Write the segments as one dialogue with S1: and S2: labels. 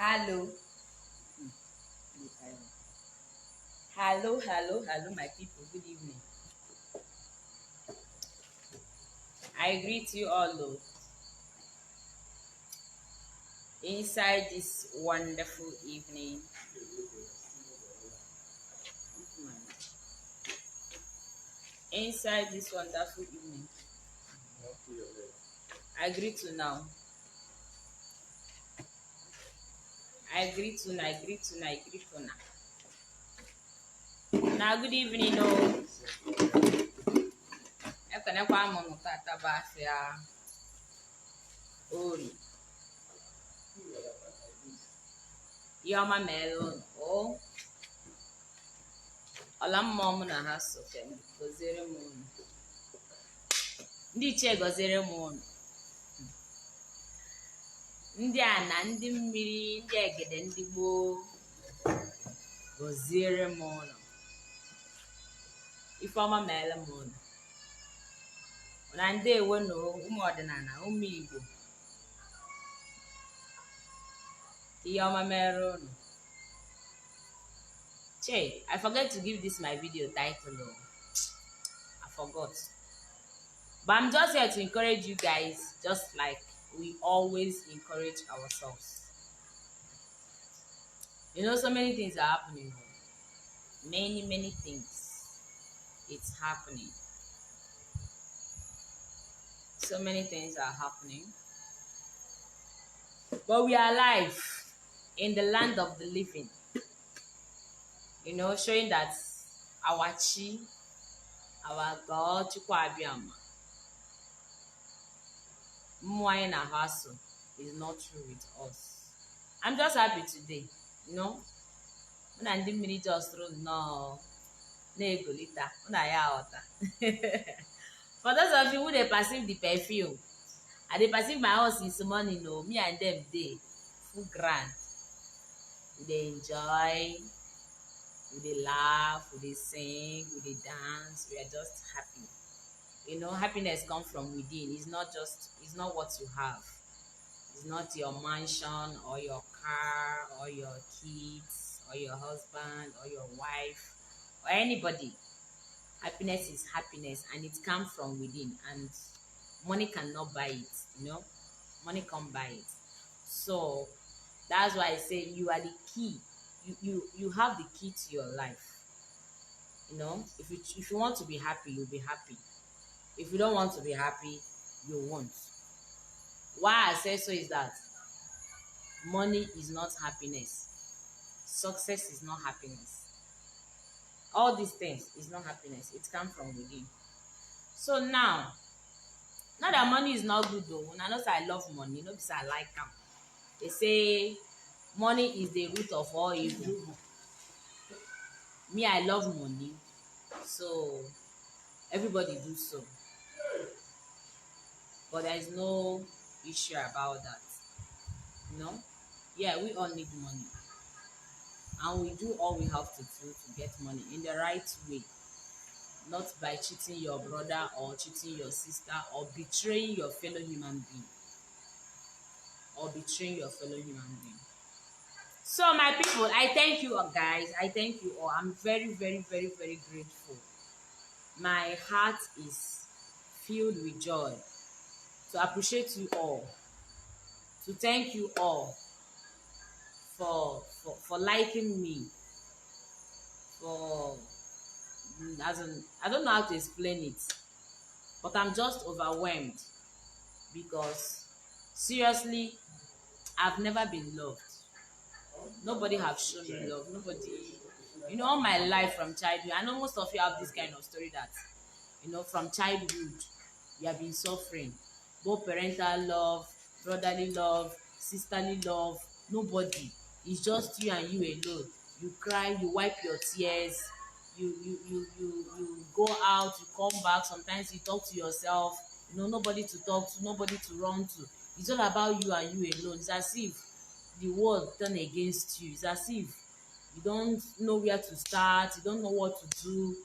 S1: Hello. Hello, my people. Good evening. I greet you all inside this wonderful evening. Inside this wonderful evening. I greet you now. I greet you now. I greet you now. I greet you now. Now, good evening, no. Ekonekwa mo tata ba afia. Ori. Yoma melon. Oh. Ọla mmụọ m na ha so gọziere m unu. Ndị ichie gọziere m unu. Ndị ana, ndị mmiri, ndị egede, ndị gboo gọziere m unu. Ifeọma meere m unu. Na ndeewo na ụmụ ọdịnala, ụmụ Igbo. Ihe ọma mere unu. Che, I forget to give this my video title. I forgot. But I'm just here to encourage you guys, just like we always encourage ourselves. You know, so many things are happening. Many things. It's happening. So many things are happening. But we are alive in the land of the living. You know, showing that our Chi, our God, Chukwuabiama, Mwai na hustle is not true with us. I'm just happy today, you know. When I didn't mean just through no negolita, For those of you who they perceive the perfume, and they perceive my house is money, no, me and them they full grand. They enjoy. We laugh, we sing, we dance, we are just happy. You know, happiness comes from within. It's not what you have. It's not your mansion or your car or your kids or your husband or your wife or anybody. Happiness is happiness and it comes from within, and money cannot buy it, you know. Money can't buy it. So that's why I say you are the key. You have the key to your life. You know, if you want to be happy, you'll be happy. If you don't want to be happy, you won't. Why I say so is that money is not happiness. Success is not happiness. All these things is not happiness. It comes from within. So now that money is not good though, when I know say I love money, no because I like them. They say money is the root of all evil. Me, I love money, so everybody do so. But there is no issue about that. You know? Yeah, we all need money. And we do all we have to do to get money in the right way. Not by cheating your brother or cheating your sister or betraying your fellow human being. So my people, I thank you all guys. I thank you all. I'm very grateful. My heart is filled with joy to appreciate you all, to thank you all for liking me, I don't know how to explain it, but I'm just overwhelmed because seriously, I've never been loved. Nobody have shown me love. Nobody, you know, all my life from childhood. I know most of you have this kind of story that, you know, from childhood you have been suffering. Both parental love, brotherly love, sisterly love. Nobody. It's just you and you alone. You cry, you wipe your tears, you go out, you come back. Sometimes you talk to yourself. You know, nobody to talk to, nobody to run to. It's all about you and you alone. It's as if the world turn against you. It's as if you don't know where to start, you don't know what to do.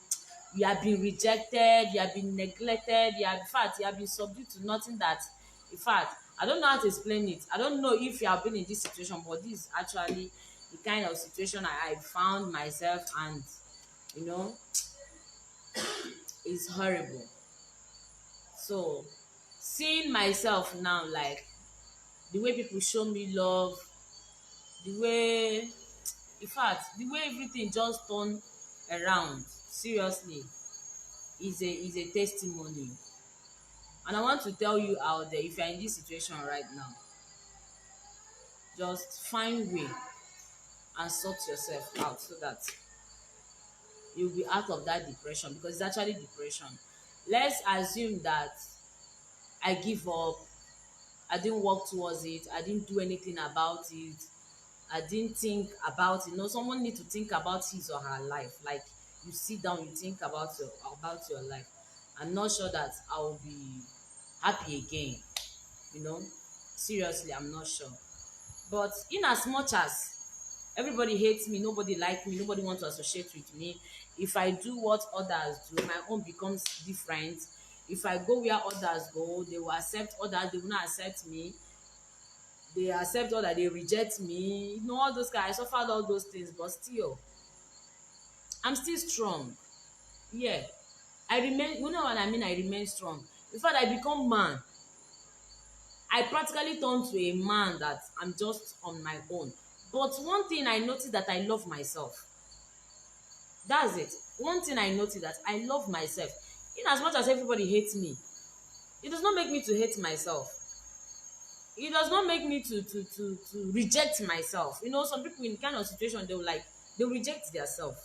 S1: You have been rejected, you have been neglected, in fact you have been subdued to nothing that, in fact, I don't know how to explain it. I don't know if you have been in this situation, but this is actually the kind of situation I found myself, and you know, it's horrible. So seeing myself now, like the way people show me love, the way, in fact, the way everything just turned around, seriously, is a testimony. And I want to tell you out there, if you're in this situation right now, just find way and sort yourself out so that you'll be out of that depression, because it's actually depression. Let's assume that I give up, I didn't work towards it, I didn't do anything about it, I didn't think about it. Someone need to think about his or her life. Like, you sit down, you think about your life. I'm not sure that I will be happy again. Seriously, I'm not sure. But in as much as everybody hates me, nobody like me, nobody wants to associate with me, if I do what others do, my own becomes different. If I go where others go, they will accept others, they will not accept me. They accept others, they reject me. All those guys, I suffered all those things, but still, I'm still strong. Yeah. I remain, you know what I mean? I remain strong. In fact, I become man. I practically turn to a man that I'm just on my own. But one thing I noticed, that I love myself. That's it. One thing I noticed, that I love myself. In as much as everybody hates me, it does not make me to hate myself. It does not make me to reject myself. Some people in kind of situation, they'll reject their self.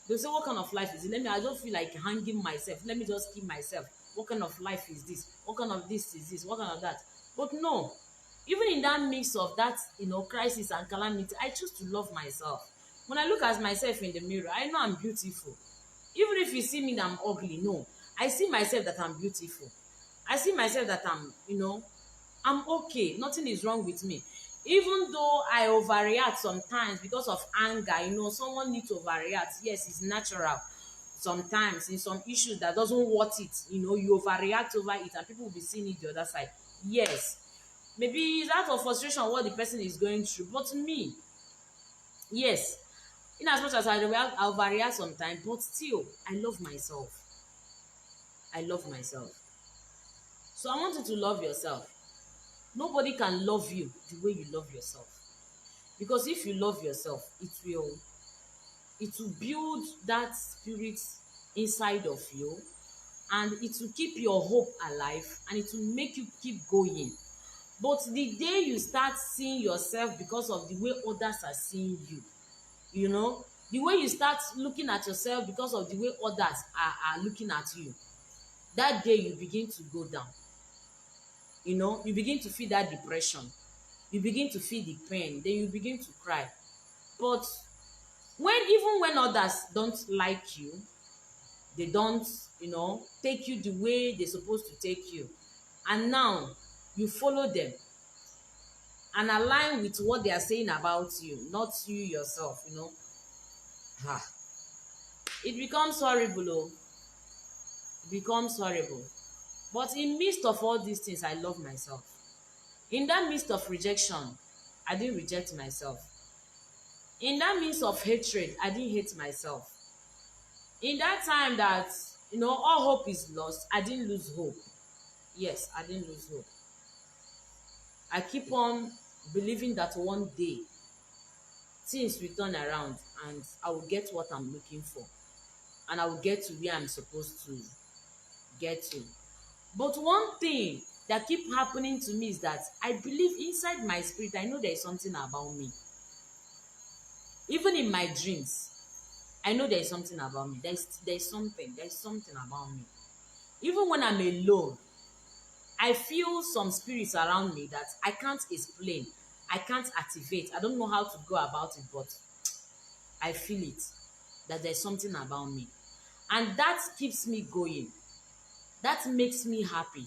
S1: They'll say, what kind of life is it? I don't feel like hanging myself. Let me just keep myself. What kind of life is this? What kind of this is this? What kind of that? But no, even in that mix of that, crisis and calamity, I choose to love myself. When I look at myself in the mirror, I know I'm beautiful. Even if you see me that I'm ugly, no. I see myself that I'm beautiful. I see myself that I'm okay. Nothing is wrong with me. Even though I overreact sometimes because of anger, someone needs to overreact. Yes, it's natural. Sometimes in some issues that doesn't worth it, you overreact over it, and people will be seeing it the other side. Yes, maybe it's out of frustration what the person is going through. But me, yes, in as much as I overreact sometimes, but still, I love myself. I love myself. So I want you to love yourself. Nobody can love you the way you love yourself. Because if you love yourself, it will build that spirit inside of you, and it will keep your hope alive, and it will make you keep going. But the day you start seeing yourself because of the way others are seeing you, the way you start looking at yourself because of the way others are looking at you, that day you begin to go down. You begin to feel that depression. You begin to feel the pain. Then you begin to cry. But even when others don't like you, they don't, take you the way they're supposed to take you, and now you follow them and align with what they are saying about you, not you yourself, ah, it becomes horrible. It becomes horrible. But in midst of all these things, I love myself. In that midst of rejection, I didn't reject myself. In that midst of hatred, I didn't hate myself. In that time that, all hope is lost, I didn't lose hope. Yes, I didn't lose hope. I keep on believing that one day things will turn around, and I will get what I'm looking for, and I will get to where I'm supposed to get to. But one thing that keep happening to me is that I believe inside my spirit, I know there is something about me. Even in my dreams, I know there is something about me. There's something about me. Even when I'm alone, I feel some spirits around me that I can't explain. I can't activate. I don't know how to go about it, but I feel it, that there's something about me. And that keeps me going. That makes me happy.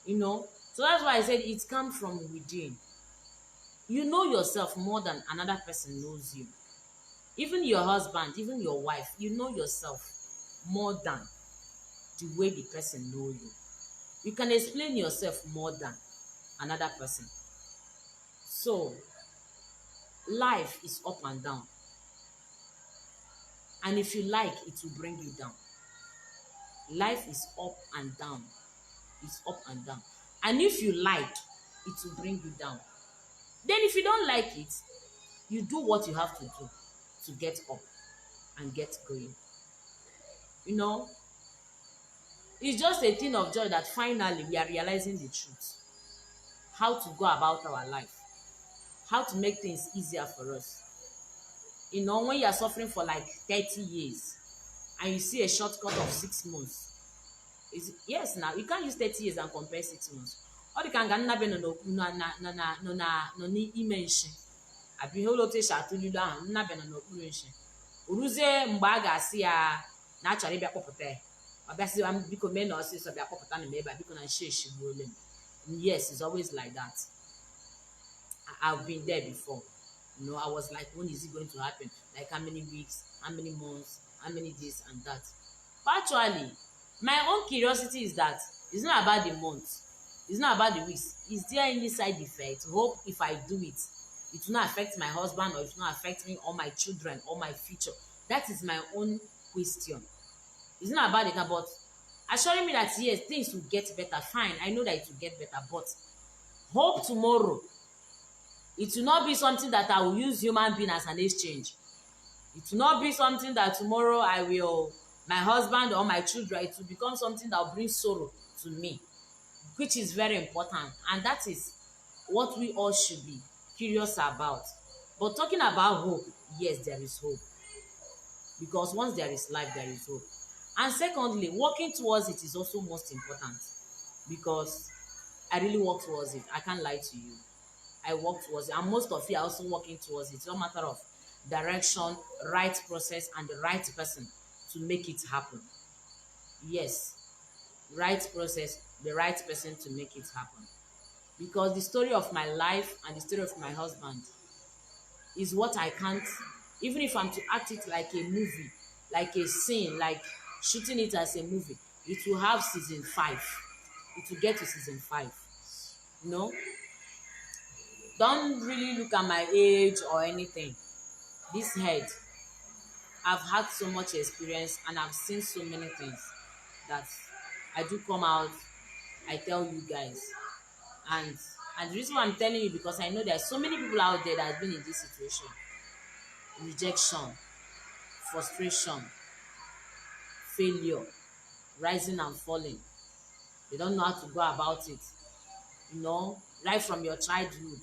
S1: So that's why I said it comes from within. You know yourself more than another person knows you. Even your husband, even your wife, you know yourself more than the way the person knows you. You can explain yourself more than, another person. So life is up and down. And if you like, it will bring you down. Life is up and down. It's up and down. And if you like, it will bring you down. Then if you don't like it, you do what you have to do to get up and get going. You know, it's just a thing of joy that finally we are realizing the truth. How to go about our life. How to make things easier for us. You know, when you are suffering for like 30 years and you see a shortcut of 6 months, yes, now you can't use 30 years and compare 6 months. Ọ dị ka nga nna be nọ n'ime nshi abịa ihe ụlọ otu esi atụli ilu ahụ nna be nọ n'okpuru nshi o ruzie mgbe a ga-asị ya na a chọrọ ịbịa kpọpụta ya ọ bịasị biko mee na ọsịsọ bịa kpọpụta na m ebe a biko na nshi eshigbuole m. Yes, it's always like that. I've been there before. You know, I was like, when is it going to happen? Like how many weeks, how many months, how many days and that. But actually, my own curiosity is that it's not about the months. It's not about the weeks. Is there any side effect? Hope if I do it, it will not affect my husband or it will not affect me or my children or my future. That is my own question. It's not about it, but assuring me that yes, things will get better. Fine, I know that it will get better, but hope tomorrow. It will not be something that I will use human being as an exchange. It will not be something that tomorrow my husband or my children, it will become something that will bring sorrow to me, which is very important. And that is what we all should be curious about. But talking about hope, yes, there is hope. Because once there is life, there is hope. And secondly, working towards it is also most important. Because I really work towards it. I can't lie to you. I work towards it. And most of you are also working towards it. It's a matter of direction, right process, and the right person to make it happen. Yes, right process, the right person to make it happen. Because the story of my life and the story of my husband is what I can't, even if I'm to act it like a movie, like a scene, like shooting it as a movie, it will have season 5. It will get to season 5. You know? Don't really look at my age or anything. This head, I've had so much experience and I've seen so many things that I do come out, I tell you guys. And the reason why I'm telling you, because I know there's so many people out there that have been in this situation. Rejection, frustration, failure, rising and falling. They don't know how to go about it. You know, right from your childhood,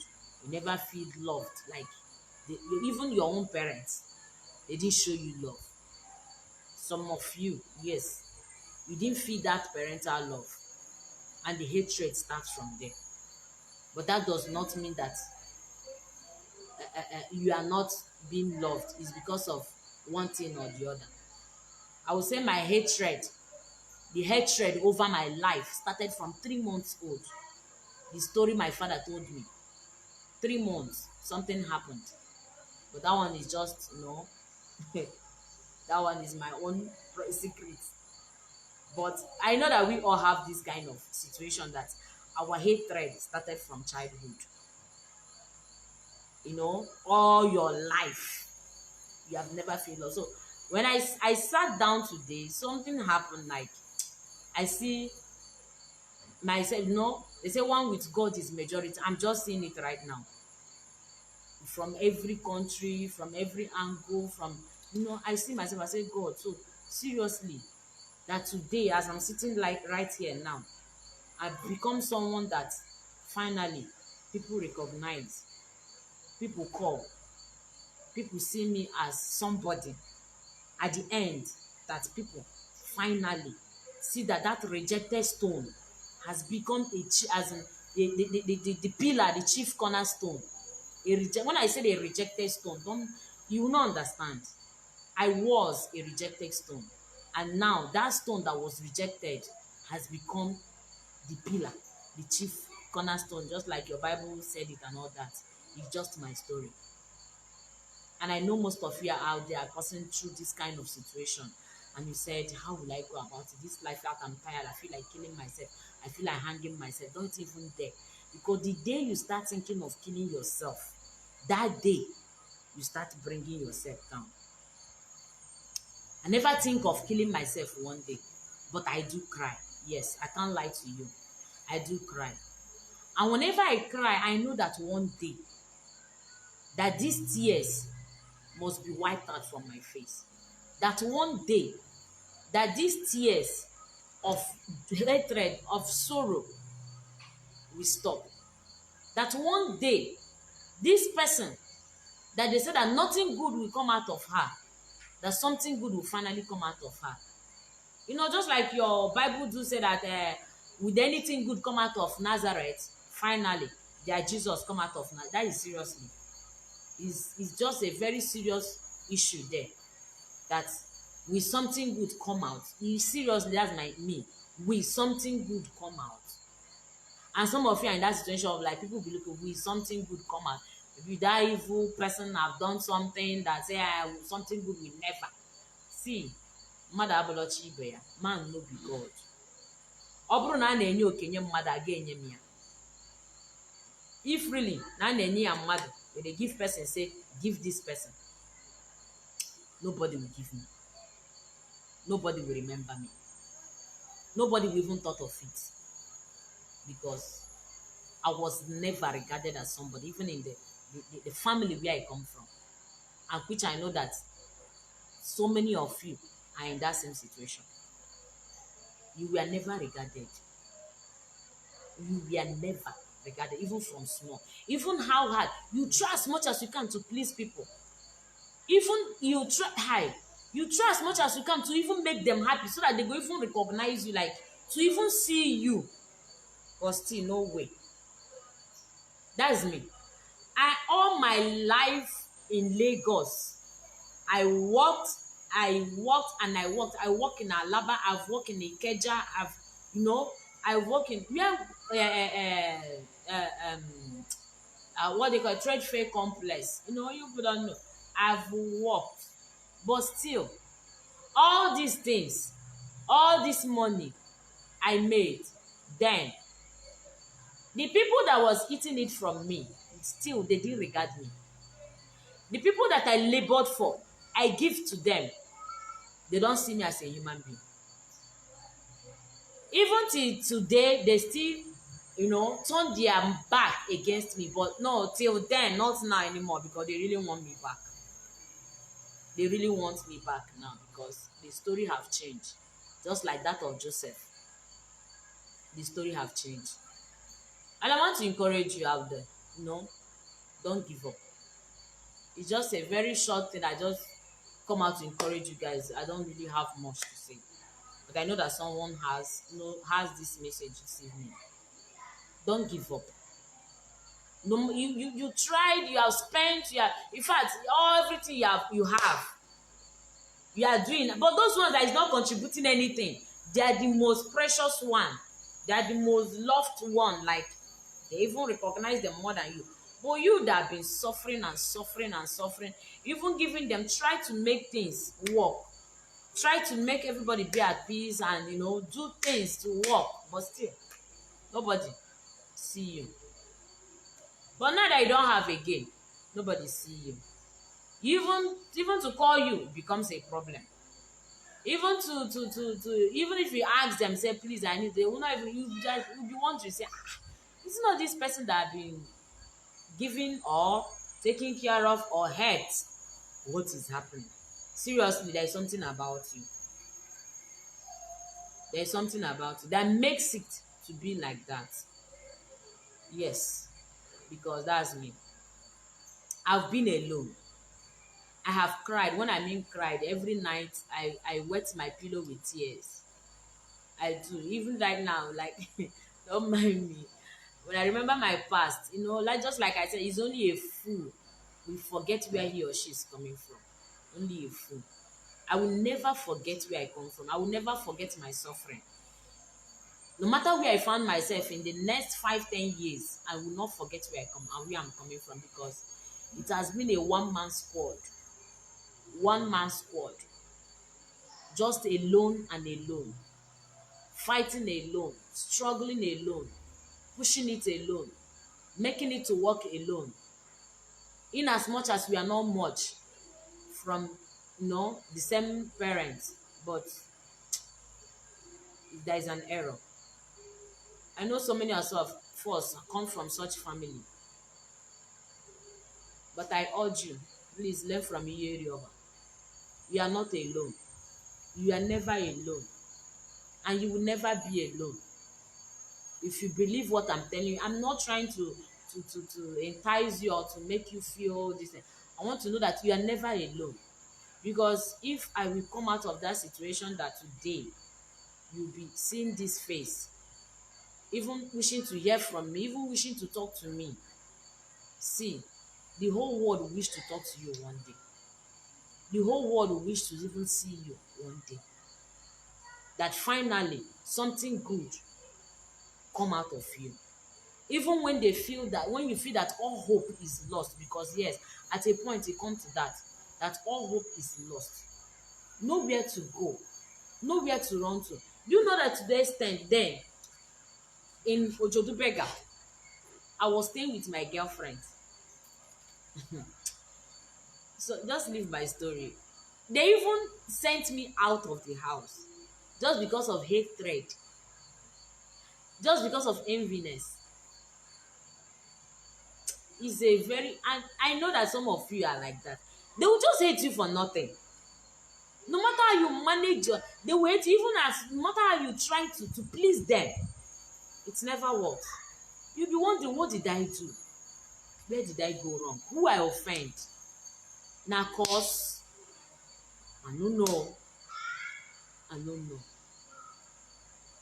S1: you never feel loved. Like, even your own parents, they didn't show you love. Some of you, yes, you didn't feel that parental love. And the hatred starts from there. But that does not mean that you are not being loved. It's because of one thing or the other. I would say my hatred, the hatred over my life started from 3 months old. The story my father told me. 3 months, something happened. But that one is just, you know, that one is my own secret. But I know that we all have this kind of situation that our hatred started from childhood. You know, all your life, you have never felt love. So when I sat down today, something happened. Like, I see myself, you know, they say one with God is majority. I'm just seeing it right now. From every country, from every angle, from, you know, I see myself, I say, God, so seriously, that today, as I'm sitting like right here now, I've become someone that finally people recognize, people call, people see me as somebody at the end, that people finally see that that rejected stone has become as in the pillar, the chief cornerstone. When I say a rejected stone, you will not understand. I was a rejected stone, and now that stone that was rejected has become the pillar, the chief cornerstone, just like your Bible said it and all that. It's just my story. And I know most of you are out there passing through this kind of situation, and you said, how will I go about it? This life out, I'm tired, I feel like killing myself, I feel like hanging myself. Don't even dare. Because the day you start thinking of killing yourself, that day you start bringing yourself down. I never think of killing myself one day, but I do cry. Yes, I can't lie to you. I do cry. And whenever I cry, I know that one day, that these tears must be wiped out from my face. That one day, that these tears of hatred, of sorrow will stop. That one day, this person, that they said that nothing good will come out of her, that something good will finally come out of her. You know, just like your Bible do say that would anything good come out of Nazareth, finally, their Jesus come out of Nazareth. That is seriously. It's just a very serious issue there. That will something good come out? Seriously, that's my me. Will something good come out? And some of you are in that situation of like people be looking, will something good come out? Maybe that evil person have done something that say something good will never. See, mmadụ abụlọchi ibe ya, man no be God. Ọ bụrụ na a na-enye okenye mmadụ a ga-enye m ya. If really na a na-enye ya mmadụ, when they give person say give this person, nobody will give me. Nobody will remember me. Nobody will even thought of it. Because I was never regarded as somebody, even in the family where I come from. And which I know that so many of you are in that same situation. You were never regarded. You were never regarded, even from small. Even how hard. You try as much as you can to please people. Even you try as much as you can to even make them happy so that they will even recognize you, like to even see you. But still, no way. That's me. All my life in Lagos, I walked and I walked. I walk in Alaba, I've walked in Ikeja, I walk in what they call trade fair complex. You people don't know. I've walked, but still, all these things, all this money I made, then the people that was eating it from me, still they didn't regard me. The people that I labored for, I give to them. They don't see me as a human being. Even till today, they still, turn their back against me. But no, till then, not now anymore, because they really want me back. They really want me back now because the story have changed. Just like that of Joseph. The story have changed. And I want to encourage you out there, don't give up. It's just a very short thing. I just come out to encourage you guys. I don't really have much to say. But I know that someone has this message this evening. Don't give up. No, you tried, you have spent, in fact, everything you have. You are doing, but those ones that is not contributing anything, they are the most precious one. They are the most loved one. Like, they even recognize them more than you. But you that have been suffering and suffering and suffering, even giving them, try to make things work. Try to make everybody be at peace and, do things to work. But still, nobody see you. But now that you don't have again, nobody see you. Even to call you becomes a problem. Even even if you ask them, say, please, I need, they will not even, you'll be wondering, say, it's not this person that I've been giving or taking care of or hurt. What is happening? Seriously, there is something about you. There is something about you that makes it to be like that. Yes, because that's me. I've been alone. I have cried. When I mean cried, every night I wet my pillow with tears. I do. Even right now, like, don't mind me. When I remember my past, like just like I said, it's only a fool will forget where he or she is coming from. Only a fool. I will never forget where I come from. I will never forget my suffering. No matter where I found myself in the next 5-10 years, I will not forget where I come and where I'm coming from, because it has been a one-man squad. One-man squad. Just alone and alone. Fighting alone. Struggling alone. Pushing it alone. making it to work alone. In as much as we are not much from, the same parents, but there is an error. I know so many of us come from such family, but I urge you, please learn from iyieri. You are not alone. You are never alone, and you will never be alone. If you believe what I'm telling you, I'm not trying to entice you or to make you feel this. I want to know that you are never alone. Because if I will come out of that situation that today you'll be seeing this face, even wishing to hear from me, even wishing to talk to me, see, the whole world will wish to talk to you one day. The whole world will wish to even see you one day. That finally something good come out of you. Even when you feel that all hope is lost, because yes, at a point it comes to that all hope is lost. Nowhere to go, nowhere to run to. Do you know that today's stand then in Ojodubega, I was staying with my girlfriend. So just leave my story. They even sent me out of the house just because of hatred, just because of enviness. Is a very, and I know that some of you are like that. They will just hate you for nothing. No matter how you manage they will hate you, even as no matter how you try to please them, it's never works. You'll be wondering, what did I do? Where did I go wrong? Who I offend? Now cause I don't know. I don't know.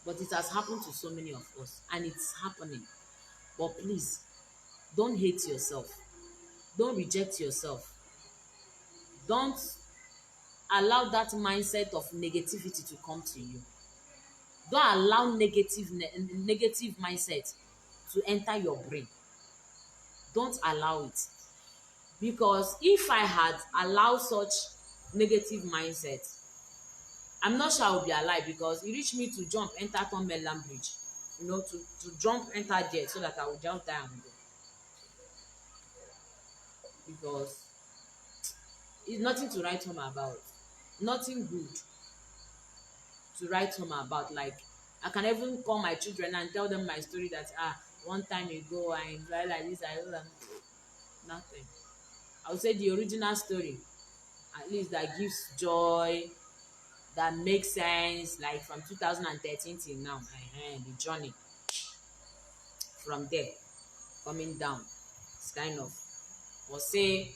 S1: But it has happened to so many of us, and it's happening. But please, don't hate yourself. Don't reject yourself. Don't allow that mindset of negativity to come to you. Don't allow negative mindset to enter your brain. Don't allow it. Because if I had allowed such negative mindset, I'm not sure I will be alive, because it reached me to jump, enter Tom Mainland Bridge. To jump, enter there so that I will just die and go. Because it's nothing to write home about. Nothing good to write home about. Like, I can even call my children and tell them my story that one time ago I enjoyed like this, nothing. I would say the original story, at least, that gives joy, that makes sense, like from 2013 till now, the journey from there coming down. It's kind of, or say,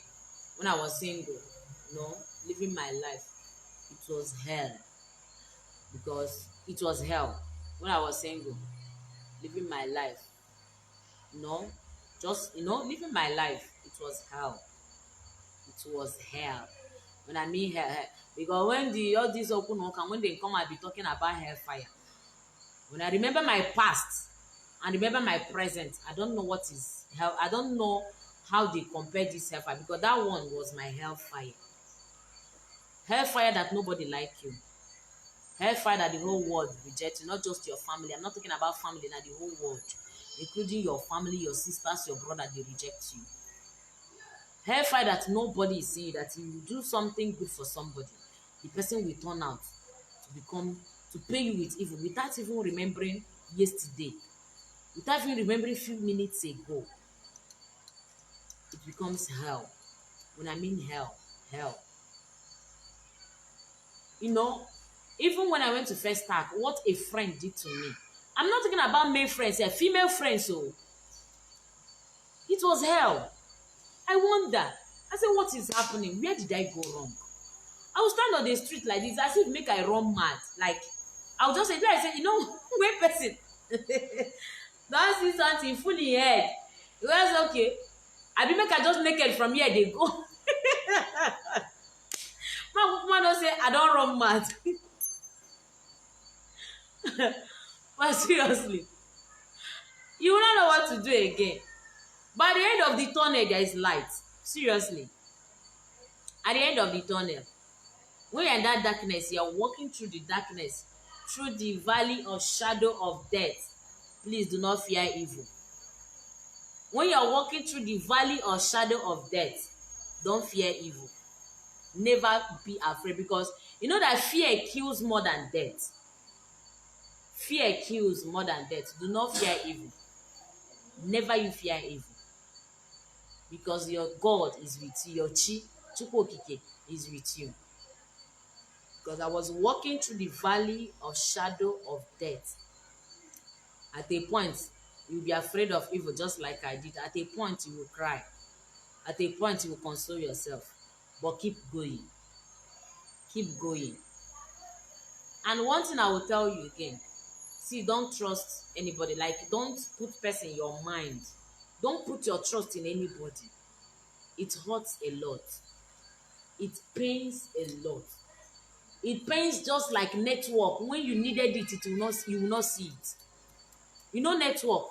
S1: when I was single, living my life, it was hell. Because it was hell when I was single, living my life. Living my life, it was hell. It was hell. When I mean hell, because when all these open and when they come, I'll be talking about hellfire. When I remember my past and remember my present, I don't know what is hell. I don't know how they compare this hellfire, because that one was my hellfire. Hellfire that nobody like you. Hellfire that the whole world rejects you, not just your family. I'm not talking about family, now the whole world, including your family, your sisters, your brother, they reject you. Hellfire that nobody is seeing, that you do something good for somebody, the person will turn out to pay you with evil, without even remembering yesterday, without even remembering a few minutes ago. It becomes hell. When I mean hell. Even when I went to first start, what a friend did to me. I'm not talking about male friends, female friends. So it was hell. I wonder. I said, what is happening? Where did I go wrong? I will stand on the street like this, as if make I run mad. Like, I'll just say, when person don't see something fully head. It was okay. I be make I just make it from here, they go. My woman don't say, I don't run mad. But seriously, you will not know what to do again. By the end of the tunnel, there is light. Seriously. At the end of the tunnel, when you're in that darkness, you're walking through the darkness, through the valley of shadow of death. Please do not fear evil. When you are walking through the valley or shadow of death, don't fear evil. Never be afraid, because you know that fear kills more than death. Fear kills more than death. Do not fear evil. Never you fear evil. Because your God is with you. Your Chukwokike is with you. Because I was walking through the valley of shadow of death. At a point, you'll be afraid of evil just like I did. At a point, you will cry. At a point, you will console yourself. But keep going. Keep going. And one thing I will tell you again, see, don't trust anybody. Like, don't put person in your mind. Don't put your trust in anybody. It hurts a lot. It pains a lot. It pains just like network. When you needed it, you will not see it. You know network.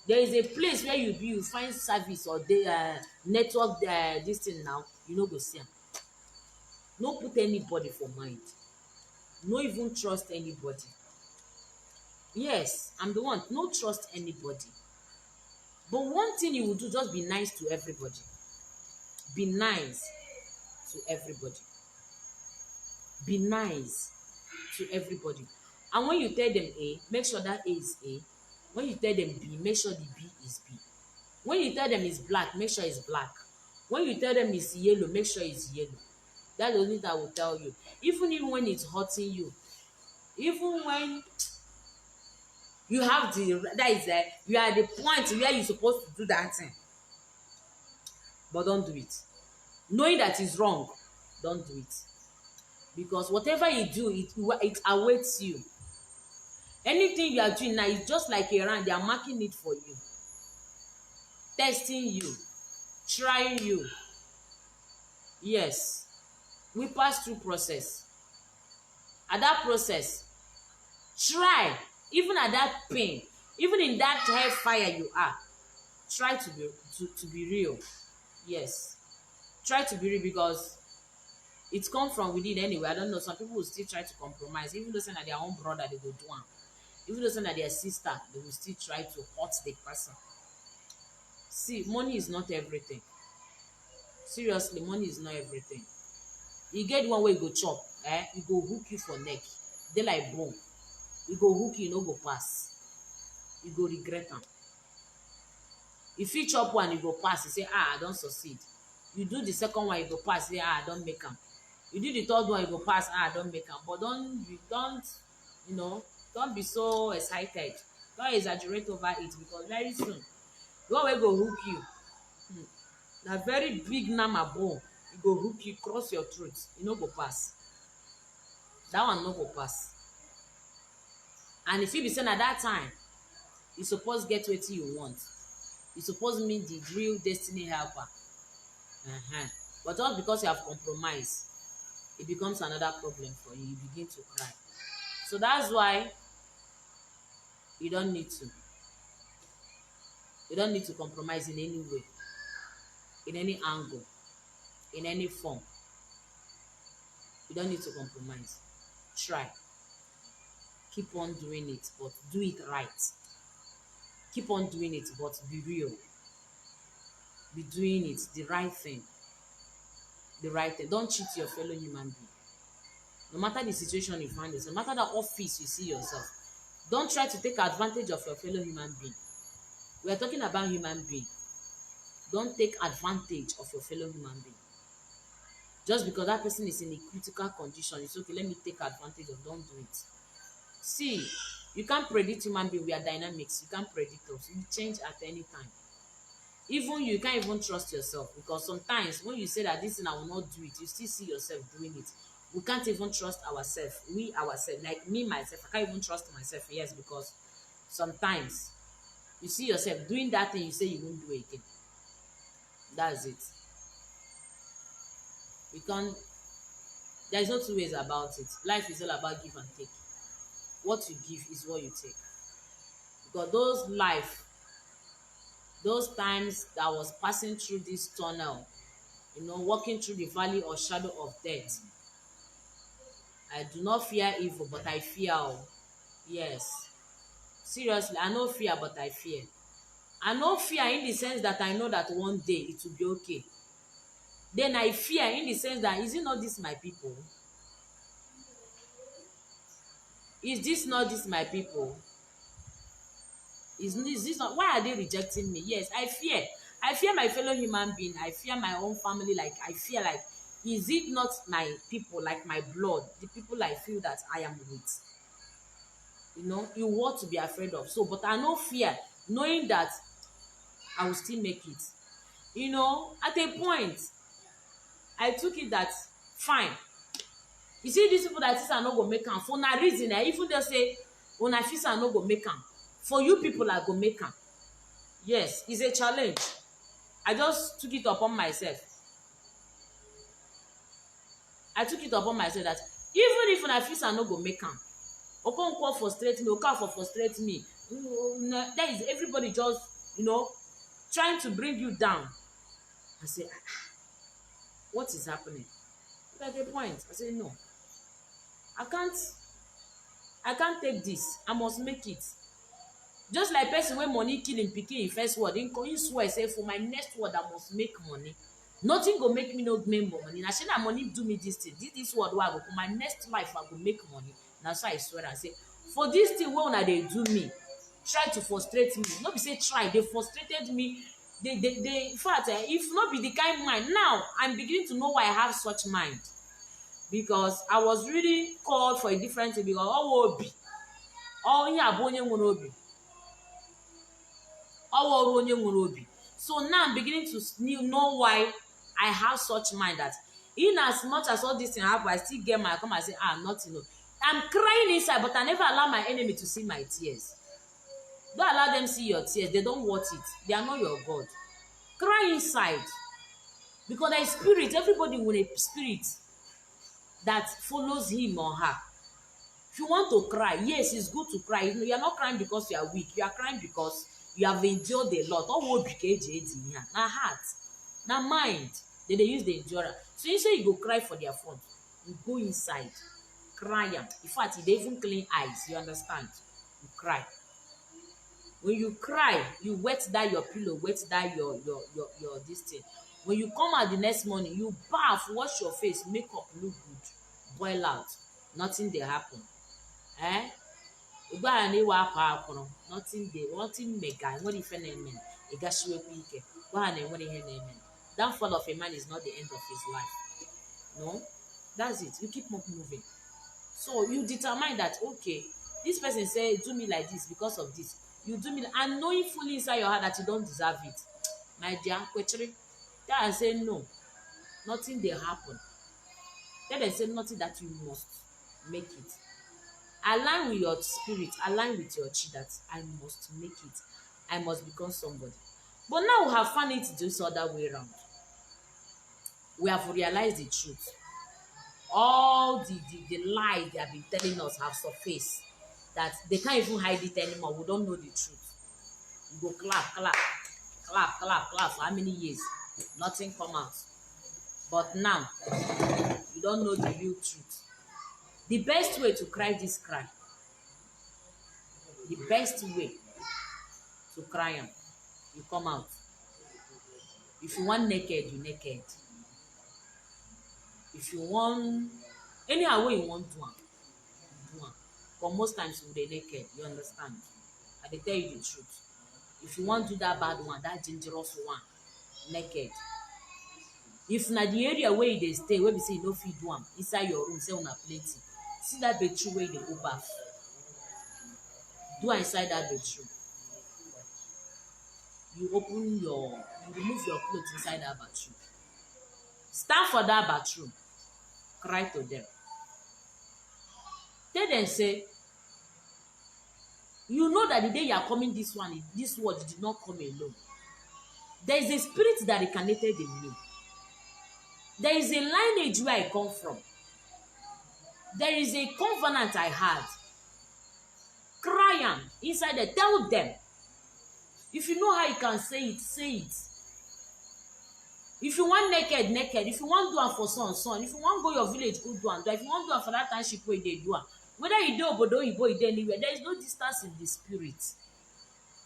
S1: There is a place where you find service or the network this thing now, you no go see am. No put anybody for mind. No even trust anybody. Yes, I'm the one. No trust anybody. But one thing you will do, just be nice to everybody. Be nice to everybody. Be nice to everybody. And when you tell them A, make sure that A is A. When you tell them B, make sure the B is B. When you tell them it's black, make sure it's black. When you tell them it's yellow, make sure it's yellow. That's the only thing I will tell you. Even when it's hurting you, even when you have you are at the point where you're supposed to do that thing, but don't do it. Knowing that it's wrong, don't do it. Because whatever you do, it awaits you. Anything you are doing now is just like a round. They are marking it for you, testing you, trying you. Yes, we pass through process. At that process, try, even at that pain, even in that hellfire you are, try to be real. Yes, try to be real, because it comes from within anyway. I don't know, some people will still try to compromise, even though saying that their own brother they go do am, even though saying that their sister, they will still try to hurt the person. See, money is not everything. Seriously, money is not everything. You get one way you go chop, you go hook you for neck, they like bone. You go hook you, no go pass. You go regret am. If you chop one, you go pass, you say, I don't succeed. You do the second one, you go pass, say, I don't make am. You do the third one, you go pass, I don't make am. But don't be so excited. Don't exaggerate over it, because very soon, the one wey go hook you, na very big nama bone, e go hook you, cross your throat, e no go pass. That one no go pass. And if you be saying at that time, you suppose get wetin you want. You suppose meet the real destiny helper. But just because you have compromised, it becomes another problem for you. You begin to cry. So that's why you don't need to. You don't need to compromise in any way, in any angle, in any form. You don't need to compromise. Try. Keep on doing it, but do it right. Keep on doing it, but be real. Be doing it, the right thing. The right thing. Don't cheat your fellow human being. No matter the situation you find yourself, no matter the office you see yourself, don't try to take advantage of your fellow human being. We are talking about human being. Don't take advantage of your fellow human being. Just because that person is in a critical condition, it's okay, let me take advantage of. Don't do it. See, you can't predict human being. We are dynamics. You can't predict us. You change at any time. Even you can't even trust yourself, because sometimes when you say that this thing I will not do it, you still see yourself doing it. We can't even trust ourselves. We ourselves, like me myself, I can't even trust myself. Yes, because sometimes you see yourself doing that thing you say you won't do it again. That's it. You can't. There is no two ways about it. Life is all about give and take. What you give is what you take. Because those times that I was passing through this tunnel, walking through the valley or shadow of death, I do not fear evil, but I fear. Yes. Seriously, I no fear, but I fear. I no fear in the sense that I know that one day it will be okay. Then I fear in the sense that, is it not this my people? Is this not this my people? Is this not, why are they rejecting me? Yes, I fear. I fear my fellow human being. I fear my own family. Like, I fear, like, is it not my people, like my blood, the people I feel that I am with? You know, you want to be afraid of. So, but I no fear, knowing that I will still make it. You know, at a point, I took it that, fine. You see, these people that are not going to make am, for no reason, even they say, una feel are not going to make am. For you people are going to make am. Yes, it's a challenge. I just took it upon myself. I took it upon myself that even if una feel are not going to make am, Okonkwo frustrate me, Okafor frustrate me. There is everybody just, you know, trying to bring you down. I say, what is happening? But at the point, I say, no. I can't take this. I must make it. Just like person when money kill him pikin in first word, he swear say for my next word I must make money. Nothing go make me no make money. Na shey na money do me this thing. This word wey I go for my next life I go make money. Na so I swear and say for this thing wey una dey do me, try to frustrate me. No be say try, they frustrated me. They in fact, if not be the kind mind, now I'm beginning to know why I have such mind. Because I was really called for a different thing, because obi onye abụ onye nwere obi. Onye nwere obi. So now I'm beginning to know why I have such mind, that in as much as all this thing happen, I still get my come and say, nothing. No. I'm crying inside, but I never allow my enemy to see my tears. Don't allow them see your tears. They don't want it. They are not your God. Cry inside. Because there is spirit. Everybody with a spirit that follows him or her. If you want to cry, yes, it's good to cry. You are not crying because you are weak. You are crying because you have endured a lot. All what BKJ here. Now heart, now mind. Then they use the endurer. So you say you go cry for their fun. You go inside, cry. In fact, they even clean eyes. You understand? You cry. When you cry, you wet that your pillow, wet that your this thing. When you come out the next morning, you bath, wash your face, make up look good, boil out. Nothing dey happen. Nothing mega. What if an downfall of a man is not the end of his life. No, that's it. You keep moving. So you determine that, okay, this person say do me like this because of this. You do me, and knowing fully inside your heart that you don't deserve it. My dear, kwechiri, tell and say no. Nothing dey happen. Tell and say nothing that you must make it. Align with your spirit, align with your chi that I must make it. I must become somebody. But now we have found it this other way around. We have realized the truth. All the lies they have been telling us have surfaced. That they can't even hide it anymore. We don't know the truth. You go clap for how many years? Nothing come out. But now, you don't know the real truth. The best way to cry this cry. The best way to cry, you come out. If you want naked, you naked. If you want, anyhow way you want to do one. But most times you dey naked, you understand? I dey tell you the truth. If you want to do that bad one, that dangerous one, naked. If na the area where you dey stay, where we say you no fit do am, inside your room, say una plenty. See that bedroom where you dey go bath. Do inside that bedroom. You remove your clothes inside that bathroom. Stand for that bathroom. Cry to them. Tell them say, you know that the day you are coming this word did not come alone. There is a spirit that incarnated in me. There is a lineage where I come from. There is a covenant I had. Cry inside there. Tell them. If you know how you can say it, say it. If you want naked, naked. If you want do it for son. If you want go your village, go do it. If you want do it for that township where they do it. Whether you do obodo, you go anywhere, there is no distance in the spirit.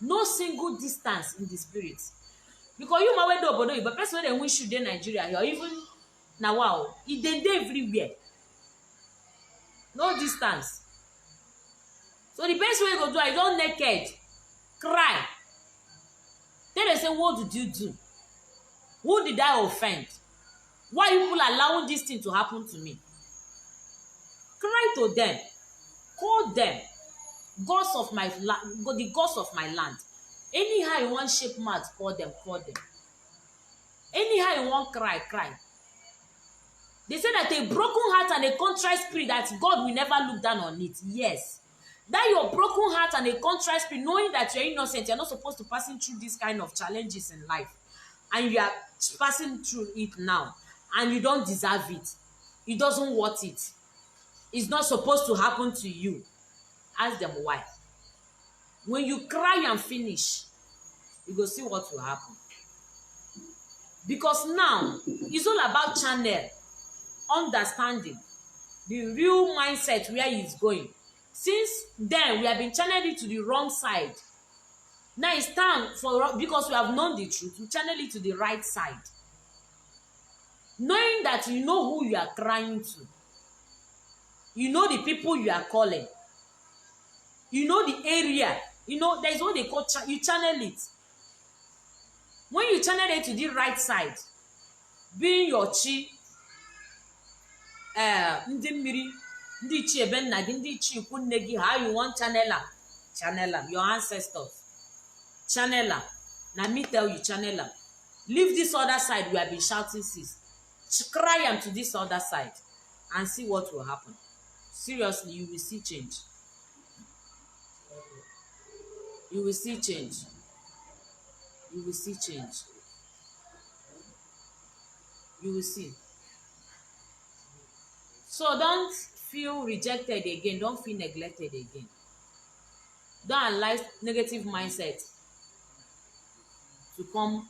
S1: No single distance in the spirit. Because you might do obodo, but person wey dey wish you dey Nigeria or even na wow, e dey everywhere. No distance. So the best way you go do is don't naked, cry. Then they say, what did you do? Who did I offend? Why are you people allowing this thing to happen to me? Cry to them. Call them. Gods of my land, the gods of my land. Anyhow you want shape mouth, call them, call them. Anyhow you want cry, cry. They say that a broken heart and a contrite spirit, that God will never look down on it. Yes. That your broken heart and a contrite spirit, knowing that you're innocent, you're not supposed to passing through this kind of challenges in life. And you are passing through it now. And you don't deserve it. It doesn't worth it. It's not supposed to happen to you. Ask them why. When you cry and finish, you go see what will happen. Because now, it's all about channel, understanding the real mindset where he's going. Since then, we have been channeling it to the wrong side. Now it's time for, because we have known the truth, to channel it to the right side. Knowing that you know who you are crying to. You know the people you are calling. You know the area. You know, there's what they call, you channel it. When you channel it to the right side, being your chi, ndị mmiri, ndị ichie ebe nna gị, ndị ichie ikwu nne gị, how you want channel them, your ancestors, channel them. Now me tell you, channel them. Leave this other side we have been shouting since. Cry them to this other side and see what will happen. Seriously, you will see change. You will see change. You will see change. You will see. So don't feel rejected again. Don't feel neglected again. Don't allow negative mindset to come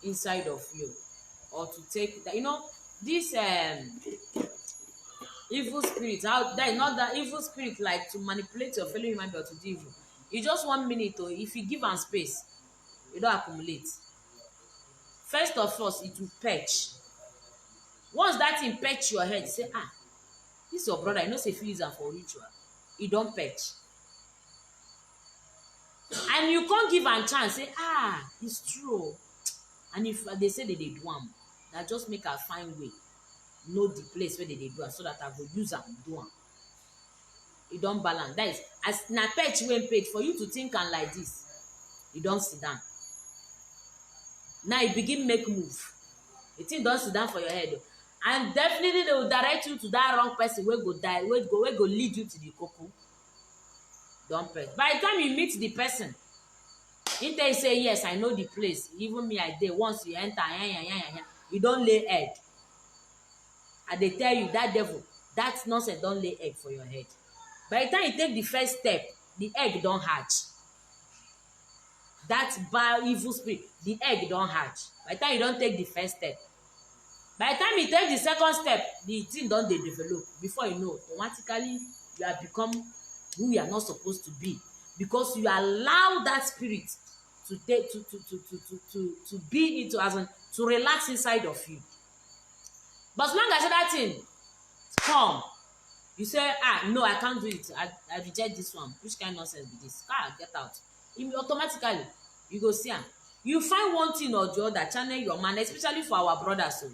S1: inside of you or to take that. You know, this evil spirit out there, not that evil spirit like to manipulate your fellow human being or to do evil. It's just 1 minute, or if you give them space, you don't accumulate. First of all, it will perch. Once that thing perch your head, say, this is your brother, I know say fees are for ritual. It don't perch. And you can't give a chance, say, it's true. And if they say that they do them, that just make a fine way. Know the place where they do it, so that I will use them, do them. It don't balance. That is, as na perch when page for you to think and like this, you don't sit down. Now you begin make move. The thing don't sit down for your head. And definitely they will direct you to that wrong person where go die, where go lead you to the cocoa. Don't perch. By the time you meet the person, if they say, yes, I know the place, even me, I did. Once you enter, you don't lay egg. And they tell you, that devil, that nonsense don't lay egg for your head. By the time you take the first step, the egg don't hatch. That bad evil spirit, the egg don't hatch. By the time you don't take the first step. By the time you take the second step, the thing don't they develop. Before you know, automatically you have become who you are not supposed to be. Because you allow that spirit to take to be into as an, to relax inside of you. But as long as that thing come, you say, no, I can't do it. I reject this one. Which kind of nonsense be this? Get out. Automatically, you go see am. You find one thing or the other, channel your mind, especially for our brothers. So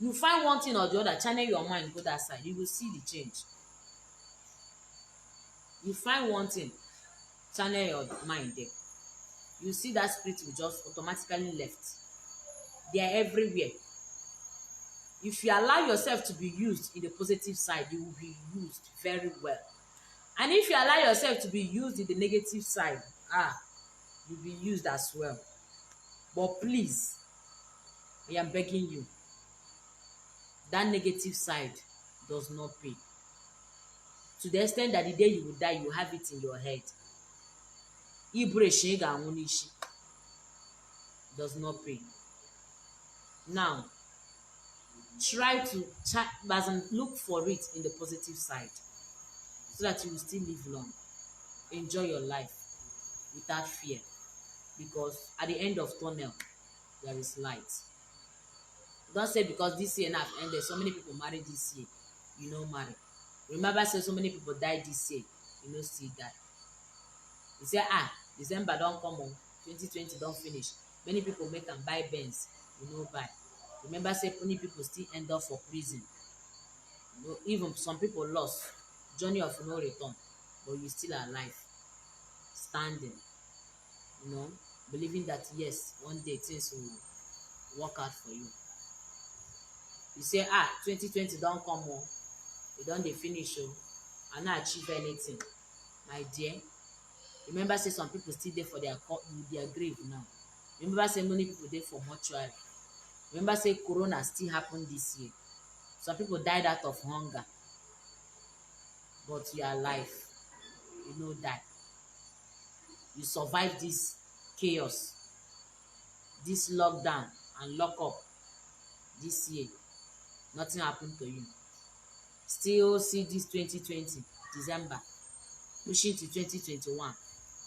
S1: you find one thing or the other, channel your mind, go that side. You will see the change. You find one thing, channel your mind there. You see that spirit will just automatically left. They are everywhere. If you allow yourself to be used in the positive side, you will be used very well. And if you allow yourself to be used in the negative side, you'll be used as well. But please, I am begging you, that negative side does not pay. To the extent that the day you will die, you have it in your head. Does not pay. Now, try to look for it in the positive side so that you will still live long. Enjoy your life without fear, because at the end of tunnel there is light. Don't say because this year now ended, so many people marry this year, you know marry. Remember say so many people die this year, you know still die. You say December don't come on, 2020 don't finish. Many people make am buy Benz, you know buy. Remember say many people still end up for prison. You know, even some people lost journey of no return, but you still alive, standing, you know, believing that yes, one day things will work out for you. You say 2020 don't come on, you don dey finish oh, I no achieve anything. My dear, remember say some people still dey for their grave now. Remember say many people dey for mortuary. Remember say corona still happen this year. Some people died out of hunger, but you are alive, you no die. You survive this chaos, this lockdown and lock up this year. Nothing happen to you. Still see this 2020 December pushing to 2021.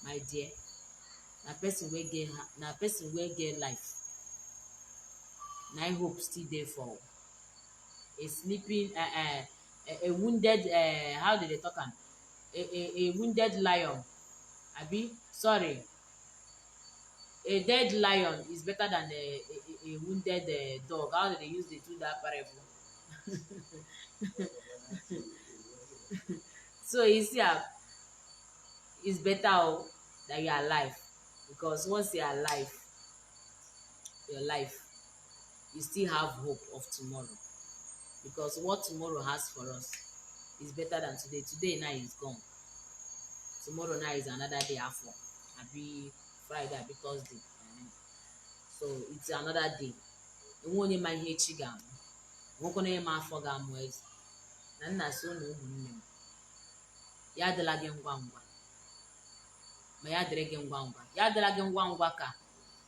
S1: My dear, na person wey get life, na hope still dey for a sleeping a wounded how do they talk am, a wounded lion, abi sorry, a dead lion is better than a wounded dog. How do they use to do that parable? So you see it's better that you're alive, because once you're alive, your life, you still have hope of tomorrow, because what tomorrow has for us is better than today. Today now is gone, tomorrow now is another day after, abi Friday abi Thursday. So it's another day. Enwe onye ma ihe echi ga-amụ, nwekwana onye ma afọ ga-amụ eze. Na nna so na ụmụnne m, ya adịla gị ngwa ngwa, ma ya dịrị gị ngwa ngwa. Ya adịla gị ngwa ngwa ka